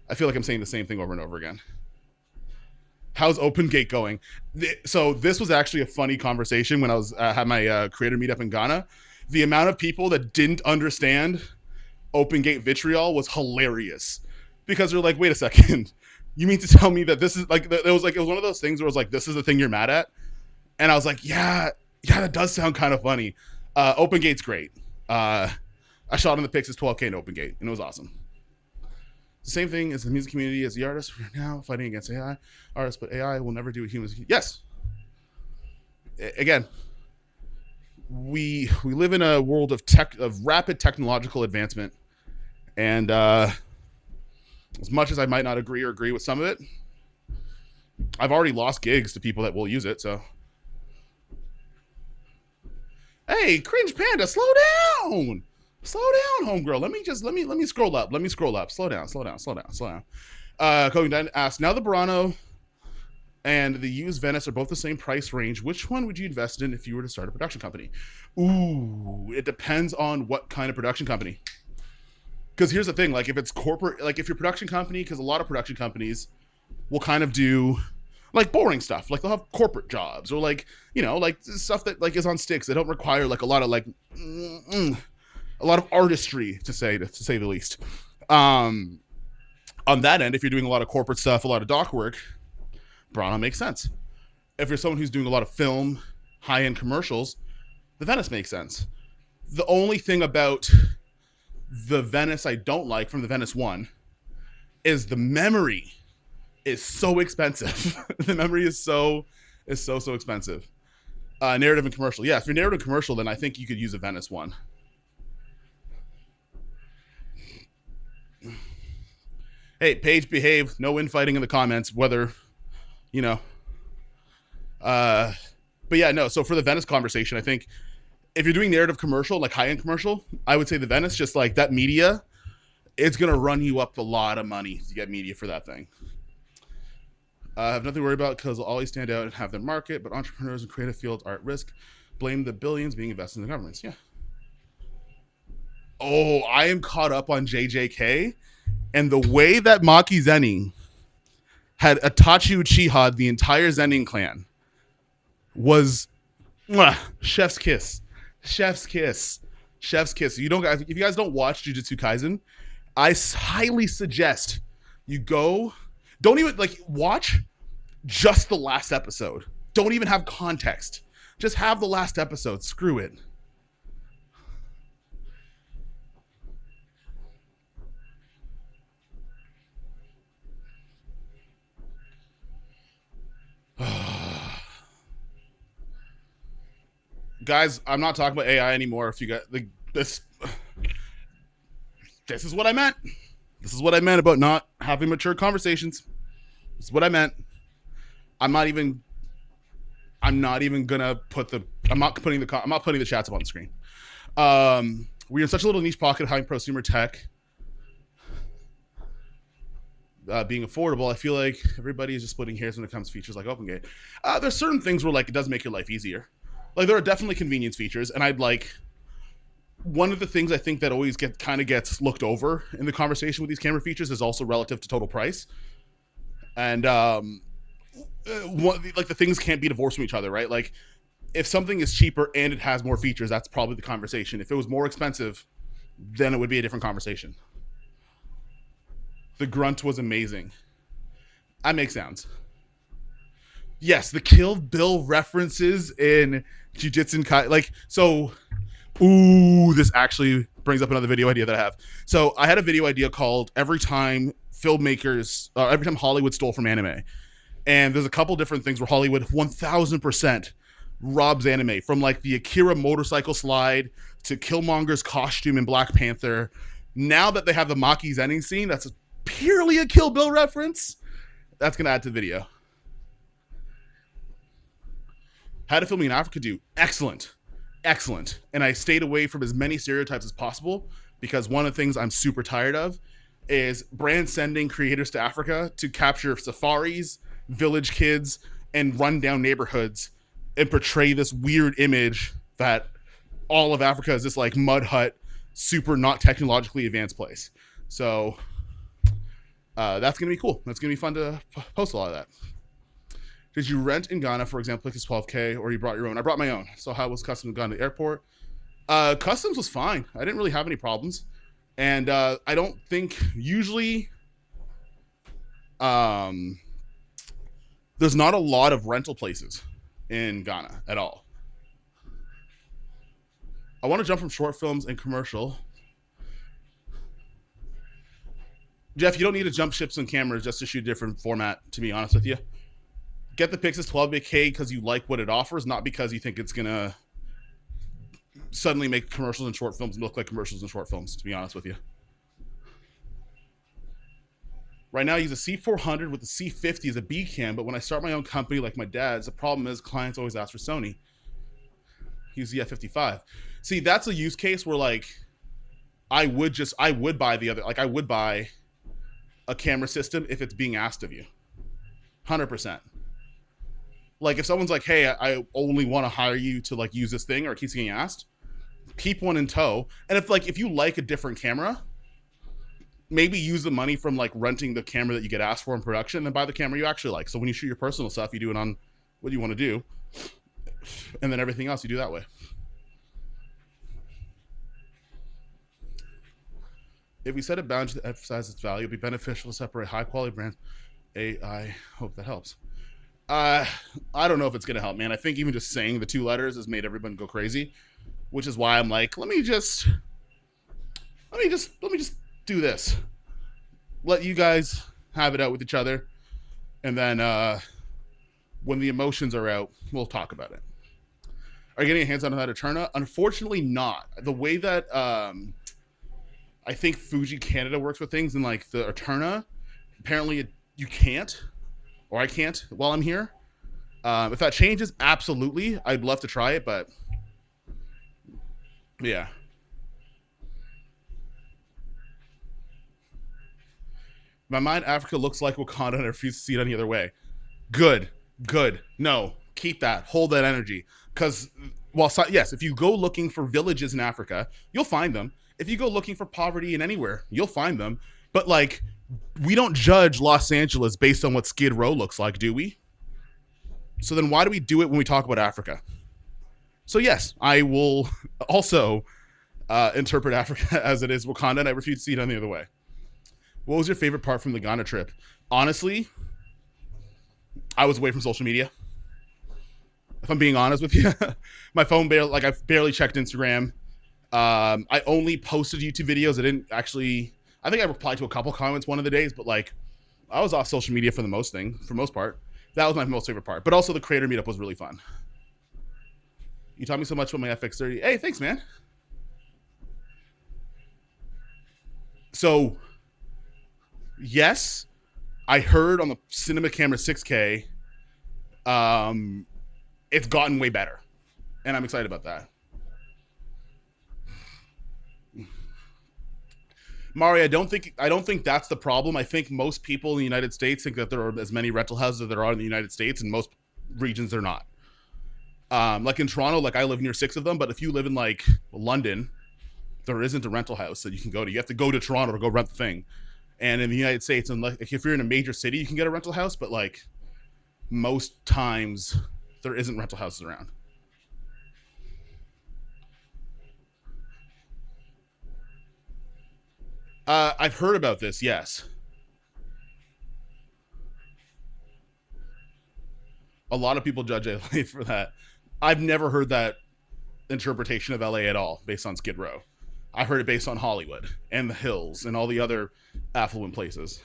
I feel like I'm saying the same thing over and over again. How's OpenGate going? So this was actually a funny conversation when I was had my creator meetup in Ghana. The amount of people that didn't understand OpenGate vitriol was hilarious, because they're like, wait a second, you mean to tell me that this is like, it was one of those things where it was like, this is the thing you're mad at? And I was like, yeah, that does sound kind of funny. OpenGate's great. I shot in the Pixis 12K in OpenGate, and it was awesome. The same thing as the music community, as the artists. We're now fighting against AI artists, but AI will never do what humans. Yes. Again, we live in a world of rapid technological advancement, and as much as I might not agree with some of it, I've already lost gigs to people that will use it. So, hey, Cringe Panda, slow down. Slow down, homegirl. Let me scroll up. Slow down. Cody Dunn asks, now the Burano and the used Venice are both the same price range. Which one would you invest in if you were to start a production company? Ooh, it depends on what kind of production company. Because here's the thing, like if it's corporate, like if your production company, because a lot of production companies will kind of do like boring stuff. Like they'll have corporate jobs or like, you know, like stuff that like is on sticks. They don't require like a lot of like, a lot of artistry to say the least. On that end, if you're doing a lot of corporate stuff, a lot of doc work, Burano makes sense. If you're someone who's doing a lot of film, high-end commercials, the Venice makes sense. The only thing about the Venice I don't like from the Venice 1 is the memory is so expensive. The memory is so expensive. Narrative and commercial. Yeah, if you're narrative and commercial, then I think you could use a Venice 1. Hey, Paige, behave. No infighting in the comments, whether, you know. But yeah, no. So for the Venice conversation, I think if you're doing narrative commercial, like high-end commercial, I would say the Venice, just like that media, it's going to run you up a lot of money to get media for that thing. I have nothing to worry about because they'll always stand out and have their market, but entrepreneurs in creative fields are at risk. Blame the billions being invested in the governments. Yeah. Oh, I am caught up on JJK. And the way that Maki Zenning had Itachi Uchiha, the entire Zenning clan, was chef's kiss. Chef's kiss. Chef's kiss. You don't, if you guys don't watch Jujutsu Kaisen, I highly suggest you go. Don't even like watch just the last episode. Don't even have context. Just have the last episode. Screw it. Guys, I'm not talking about AI anymore. If you got this is what I meant. This is what I meant about not having mature conversations. This is what I meant. I'm not even gonna put I'm not putting the chats up on the screen. We're in such a little niche pocket of high prosumer tech. being affordable, I feel like everybody is just splitting hairs when it comes to features like OpenGate. There's certain things where like it does make your life easier. Like there are definitely convenience features, and I'd like one of the things I think that always gets looked over in the conversation with these camera features is also relative to total price. And like the things can't be divorced from each other, right? Like if something is cheaper and it has more features, that's probably the conversation. If it was more expensive, then it would be a different conversation. The grunt was amazing. I make sounds. Yes, the Kill Bill references in Jujutsu Kai, like so. Ooh, this actually brings up another video idea that I have. So I had a video idea called "Every Time Every Time Hollywood Stole from Anime," and there's a couple different things where Hollywood 1000% robs anime, from like the Akira motorcycle slide to Killmonger's costume in Black Panther. Now that they have the Maki's ending scene, that's purely a Kill Bill reference. That's gonna add to the video. How to Filming in Africa do? Excellent. And I stayed away from as many stereotypes as possible because one of the things I'm super tired of is brands sending creators to Africa to capture safaris, village kids, and run down neighborhoods and portray this weird image that all of Africa is this like mud hut, super not technologically advanced place. So that's gonna be cool. That's gonna be fun to post a lot of that. Did you rent in Ghana, for example, like this 12K, or you brought your own? I brought my own. So how was customs Ghana to the airport? Customs was fine. I didn't really have any problems. And I don't think usually there's not a lot of rental places in Ghana at all. I want to jump from short films and commercial. Jeff, you don't need to jump ships and cameras just to shoot a different format, to be honest with you. Get the Pixis 12K because you like what it offers, not because you think it's going to suddenly make commercials and short films look like commercials and short films, to be honest with you. Right now, I use a C400 with the C50 as a B cam, but when I start my own company like my dad's, the problem is clients always ask for Sony. Use the F55. See, that's a use case where like I would buy I would buy a camera system if it's being asked of you. 100%. Like if someone's like, hey, I only want to hire you to like use this thing, or it keeps getting asked, keep one in tow. And if you like a different camera, maybe use the money from like renting the camera that you get asked for in production and buy the camera you actually like. So when you shoot your personal stuff, you do it on what you want to do, and then everything else you do that way. If we set a boundary to emphasize its value, it'd be beneficial to separate high quality brands. I hope that helps. I don't know if it's gonna help, man. I think even just saying the two letters has made everyone go crazy, which is why I'm like, let me just do this. Let you guys have it out with each other, and then when the emotions are out, we'll talk about it. Are you getting your hands on that Eterna? Unfortunately, not. The way that I think Fuji Canada works with things, and like the Eterna, apparently you can't. Or I can't while I'm here. If that changes, absolutely. I'd love to try it, but yeah. In my mind, Africa looks like Wakanda and I refuse to see it any other way. Good. No, keep that. Hold that energy. Because, yes, if you go looking for villages in Africa, you'll find them. If you go looking for poverty in anywhere, you'll find them. But, like, we don't judge Los Angeles based on what Skid Row looks like, do we? So then why do we do it when we talk about Africa? So yes, I will also interpret Africa as it is Wakanda, and I refuse to see it any other way. What was your favorite part from the Ghana trip? Honestly, I was away from social media. If I'm being honest with you, my phone I've barely checked Instagram. I only posted YouTube videos. I didn't actually. I think I replied to a couple comments one of the days, but like I was off social media for the most part. That was my most favorite part. But also the creator meetup was really fun. You taught me so much about my FX30. Hey, thanks, man. So, yes, I heard on the Cinema Camera 6K, it's gotten way better. And I'm excited about that. Mari, I don't think that's the problem. I think most people in the United States think that there are as many rental houses as there are in the United States, and most regions they're not. Like in Toronto, like I live near 6 of them, but if you live in like London, there isn't a rental house that you can go to. You have to go to Toronto to go rent the thing. And in the United States, and like, if you're in a major city, you can get a rental house, but like most times there isn't rental houses around. I've heard about this. Yes, a lot of people judge LA for that. I've never heard that interpretation of LA at all based on Skid Row. I heard it based on Hollywood and the hills and all the other affluent places.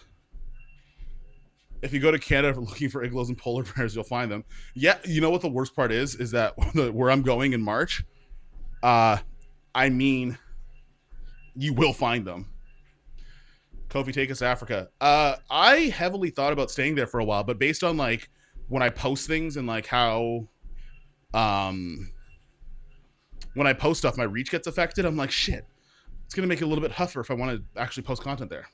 If you go to Canada looking for igloos and polar bears, you'll find them. Yeah, you know what the worst part is that where I'm going in March, uh, I mean, you will find them. Kofi, take us to Africa. I heavily thought about staying there for a while, but based on like when I post things and like how um when I post stuff, my reach gets affected. I'm like, shit, it's gonna make it a little bit tougher if I want to actually post content there.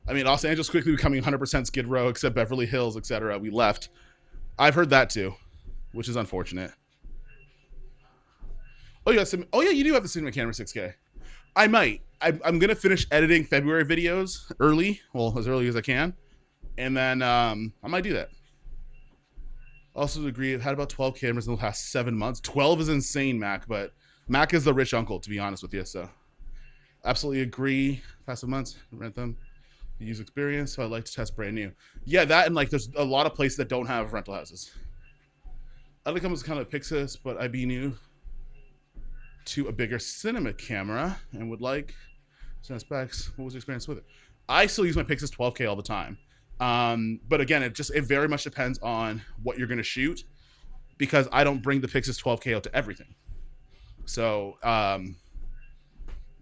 I mean, Los Angeles quickly becoming 100% Skid Row, except Beverly Hills, etc. We left. I've heard that too, which is unfortunate. Oh yeah, oh yeah, you do have the Cinema Camera 6K. I might. I'm gonna finish editing February videos early, well as early as I can, and then I might do that. Also agree. I've had about 12 cameras in the past 7 months. 12 is insane, Mac, but Mac is the rich uncle, to be honest with you. So absolutely agree. Past 7 months, rent them. Use experience, so I like to test brand new. Yeah, that and like there's a lot of places that don't have rental houses. I'd like to come as kind of Pixis, but I'd be new to a bigger cinema camera and would like specs. What was the experience with it? I still use my Pixis 12K all the time. But again, it very much depends on what you're going to shoot because I don't bring the Pixis 12K out to everything. So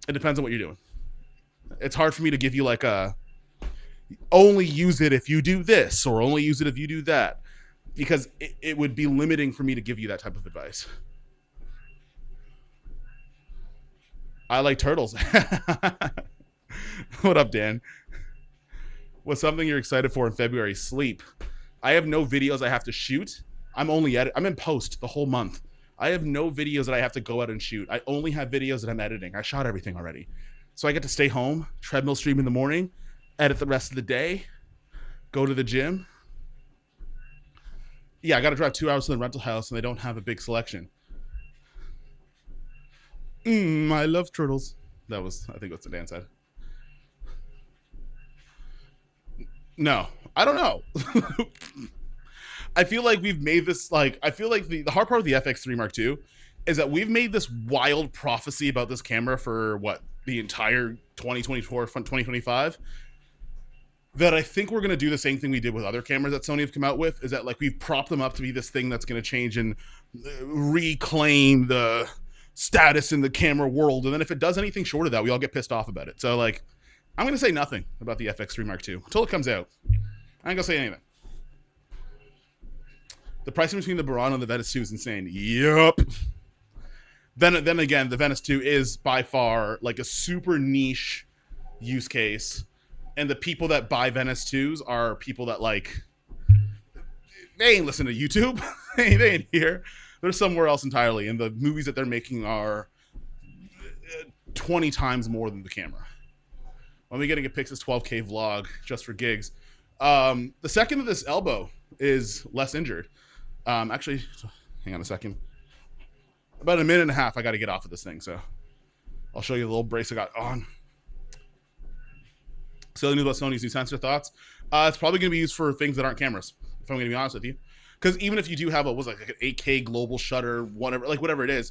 it depends on what you're doing. It's hard for me to give you like a only use it if you do this or only use it if you do that because it would be limiting for me to give you that type of advice. I like turtles. What up, Dan? What's something you're excited for in February? Sleep. I have no videos I have to shoot. I'm in post the whole month. I have no videos that I have to go out and shoot. I only have videos that I'm editing. I shot everything already. So I get to stay home, treadmill stream in the morning, edit the rest of the day, go to the gym. Yeah, I got to drive 2 hours to the rental house and they don't have a big selection. I love turtles. That was, I think that's what Dan said. No, I don't know. I feel like we've made this like I feel like the hard part of the FX3 Mark II is that we've made this wild prophecy about this camera for what the entire 2024 2025 that I think we're going to do the same thing we did with other cameras that Sony have come out with is that like we've propped them up to be this thing that's going to change and reclaim the status in the camera world, and then if it does anything short of that we all get pissed off about it. So like I'm going to say nothing about the FX3 Mark II until it comes out. I ain't going to say anything. The pricing between the Burano and the Venice 2 is insane. Yup. Then again, the Venice 2 is by far like a super niche use case. And the people that buy Venice 2s are people that like, they ain't listen to YouTube. they ain't here. They're somewhere else entirely. And the movies that they're making are 20 times more than the camera. When we getting a Pixis 12K vlog just for gigs. The second of this elbow is less injured. Actually, hang on a second. About a minute and a half, I got to get off of this thing. So I'll show you the little brace I got on. So news about Sony's new sensor thoughts. It's probably going to be used for things that aren't cameras, if I'm going to be honest with you. Because even if you do have like an 8K global shutter, whatever it is,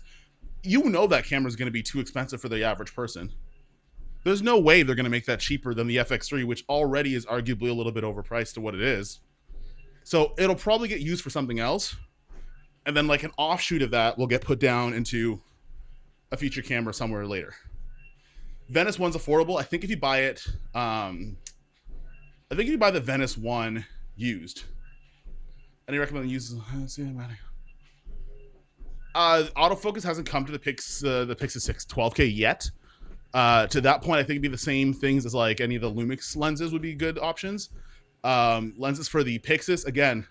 you know that camera is going to be too expensive for the average person. There's no way they're going to make that cheaper than the FX3, which already is arguably a little bit overpriced to what it is. So it'll probably get used for something else. And then like an offshoot of that will get put down into a feature camera somewhere later. Venice 1's affordable. I think if you buy it, I think if you buy the Venice 1 used, and I recommend using autofocus hasn't come to the Pixis 6 12K yet. To that point, I think it'd be the same things as like any of the Lumix lenses would be good options. Lenses for the Pixis, again,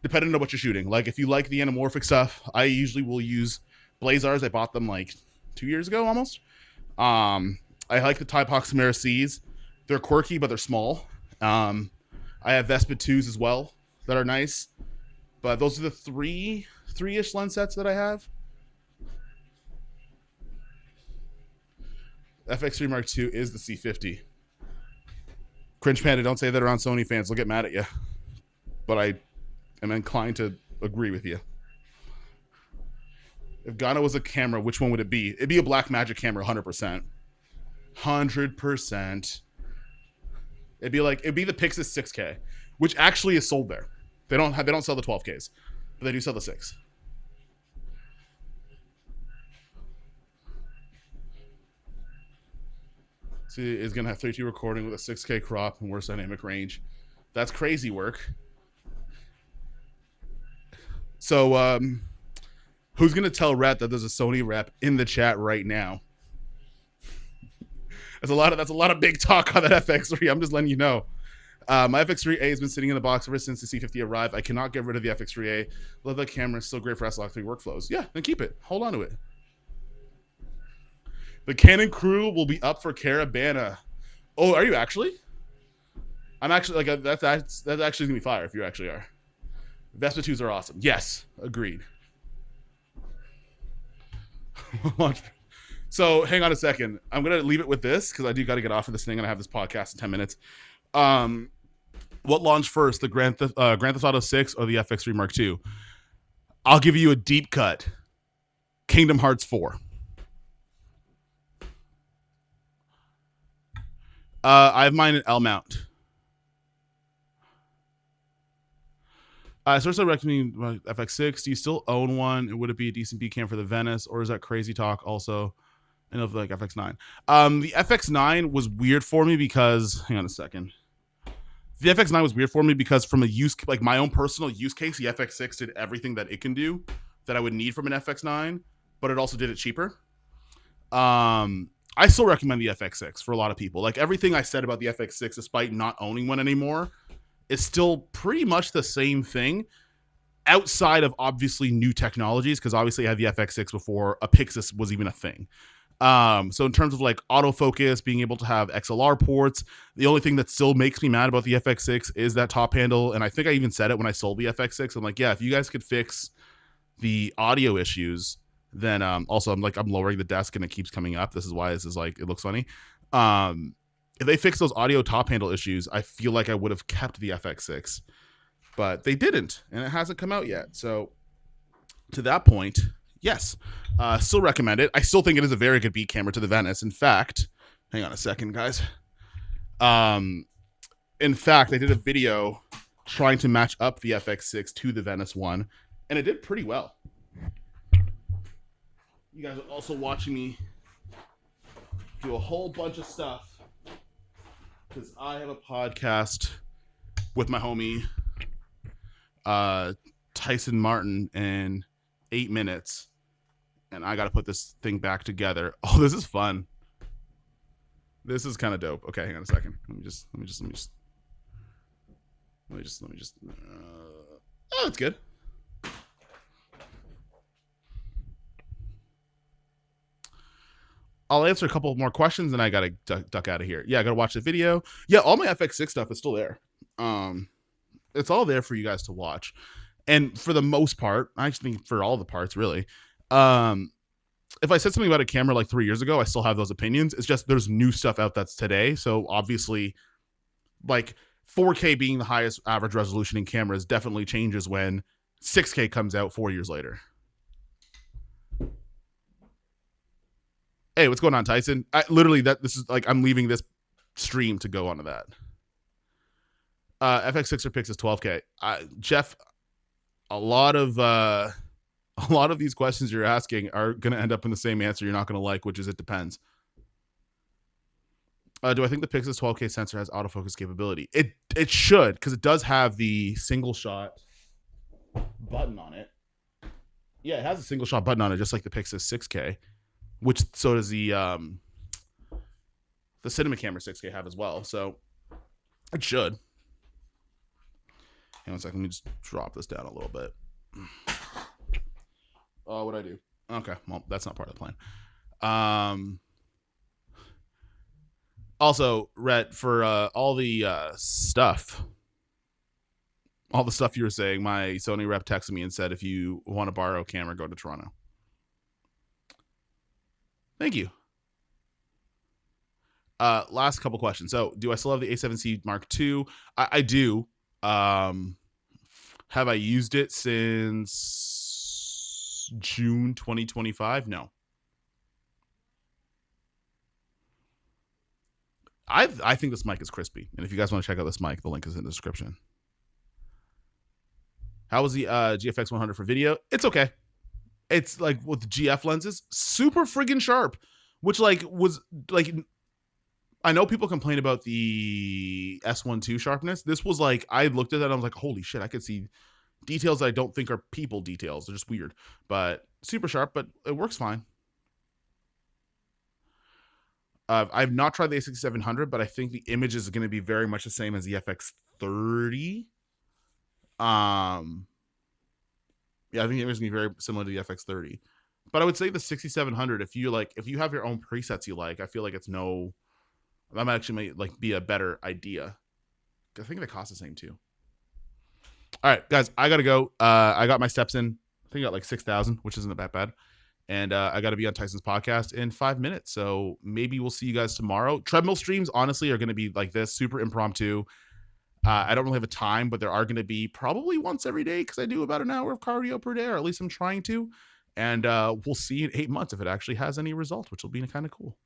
depending on what you're shooting. Like if you like the anamorphic stuff, I usually will use Blazars. I bought them like 2 years ago almost. I like the Type Chimera C's. They're quirky, but they're small. I have Vespa 2s as well that are nice. But those are the three-ish lens sets that I have. FX3 Mark II is the C50. Cringe Panda, don't say that around Sony fans. They'll get mad at you. But I am inclined to agree with you. If Ghana was a camera, which one would it be? It'd be a Blackmagic camera, 100%. 100%. It'd be the Pixis 6K, which actually is sold there. They don't sell the 12Ks, but they do sell the 6. See, is gonna have 3D recording with a 6K crop and worse dynamic range. That's crazy work. So, who's gonna tell Rhett that there's a Sony rep in the chat right now? That's a lot of big talk on that FX3. I'm just letting you know. My FX3A has been sitting in the box ever since the C50 arrived. I cannot get rid of the FX3A. Love that camera. It's still great for S-Log3 workflows. Yeah, then keep it. Hold on to it. The Canon crew will be up for Caravana. Oh, are you actually? I'm actually like that's actually gonna be fire if you actually are. Vespa 2s are awesome. Yes, agreed. So hang on a second. I'm gonna leave it with this because I do got to get off of this thing and I have this podcast in 10 minutes. What launched first, the Grand Theft Auto 6 or the FX3 Mark II? I'll give you a deep cut. Kingdom Hearts 4. I have mine at L mount. I also recommend FX6. Do you still own one? And would it be a decent B cam for the Venice, or is that crazy talk also? I know like FX9. The FX9 was weird for me because hang on a second. The FX9 was weird for me because from a use like my own personal use case, the FX6 did everything that it can do that I would need from an FX9, but it also did it cheaper. I still recommend the FX6 for a lot of people. Like everything I said about the FX6, despite not owning one anymore, is still pretty much the same thing outside of obviously new technologies, because obviously I had the FX6 before a Pixis was even a thing. So in terms of like autofocus, being able to have XLR ports, the only thing that still makes me mad about the FX6 is that top handle. And I think I even said it when I sold the FX6. I'm like, yeah, if you guys could fix the audio issues, then also I'm lowering the desk and it keeps coming up. This is why this is like, it looks funny. If they fix those audio top handle issues, I feel like I would have kept the FX6, but they didn't, and it hasn't come out yet. So to that point, yes, still recommend it. I still think it is a very good B camera to the Venice. In fact, hang on a second, guys. In fact, I did a video trying to match up the FX6 to the Venice one, and it did pretty well. You guys are also watching me do a whole bunch of stuff because I have a podcast with my homie Tyson Martin in 8 minutes, and I got to put this thing back together. Oh, this is fun. This is kind of dope. Okay, hang on a second. Let me just. Oh, it's good. I'll answer a couple more questions and I gotta duck out of here. Yeah, I gotta watch the video. Yeah, all my FX6 stuff is still there. It's all there for you guys to watch. And for the most part, I actually think for all the parts, really. If I said something about a camera like 3 years ago, I still have those opinions. It's just there's new stuff out that's today. So obviously, like 4K being the highest average resolution in cameras definitely changes when 6K comes out 4 years later. Hey, what's going on, Tyson? This is like I'm leaving this stream to go onto that. FX6 or Pixis 12K. Jeff, a lot of these questions you're asking are going to end up in the same answer you're not going to like, which is it depends. Do I think the Pixis 12K sensor has autofocus capability? It should, because it does have the single shot button on it. Yeah, it has a single shot button on it, just like the Pixis 6K. Which so does the The cinema camera 6K have as well, so it should. Hang on a second, let me just drop this down a little bit. Oh, what'd I do? Okay, well, that's not part of the plan. Also, Rhett, for all the stuff you were saying, my Sony rep texted me and said, if you want to borrow a camera, go to Toronto. Thank you. Last couple questions. So, do I still have the A7C Mark II? I do. Have I used it since June 2025? No. I think this mic is crispy. And if you guys want to check out this mic, the link is in the description. How was the GFX 100 for video? It's okay. It's like with GF lenses, super friggin' sharp, which like was like, I know people complain about the S12 sharpness. This was like, I looked at that and I was like, holy shit, I could see details that I don't think are people details. They're just weird, but super sharp, but it works fine. I've not tried the A6700, but I think the image is going to be very much the same as the FX30. Yeah, I think the image is going to be very similar to the FX30. But I would say the 6700, if you have your own presets you like, I feel like that might actually be a better idea. I think they cost the same too. All right, guys, I got to go. I got my steps in. I think I got like 6,000, which isn't that bad. And I got to be on Tyson's podcast in 5 minutes. So maybe we'll see you guys tomorrow. Treadmill streams, honestly, are going to be like this, super impromptu. I don't really have a time, but there are going to be probably once every day because I do about an hour of cardio per day, or at least I'm trying to. And we'll see in 8 months if it actually has any result, which will be kind of cool.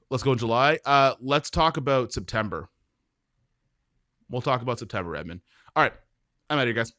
Let's go in July. Let's talk about September. We'll talk about September, Edmund. All right. I'm out of here, guys.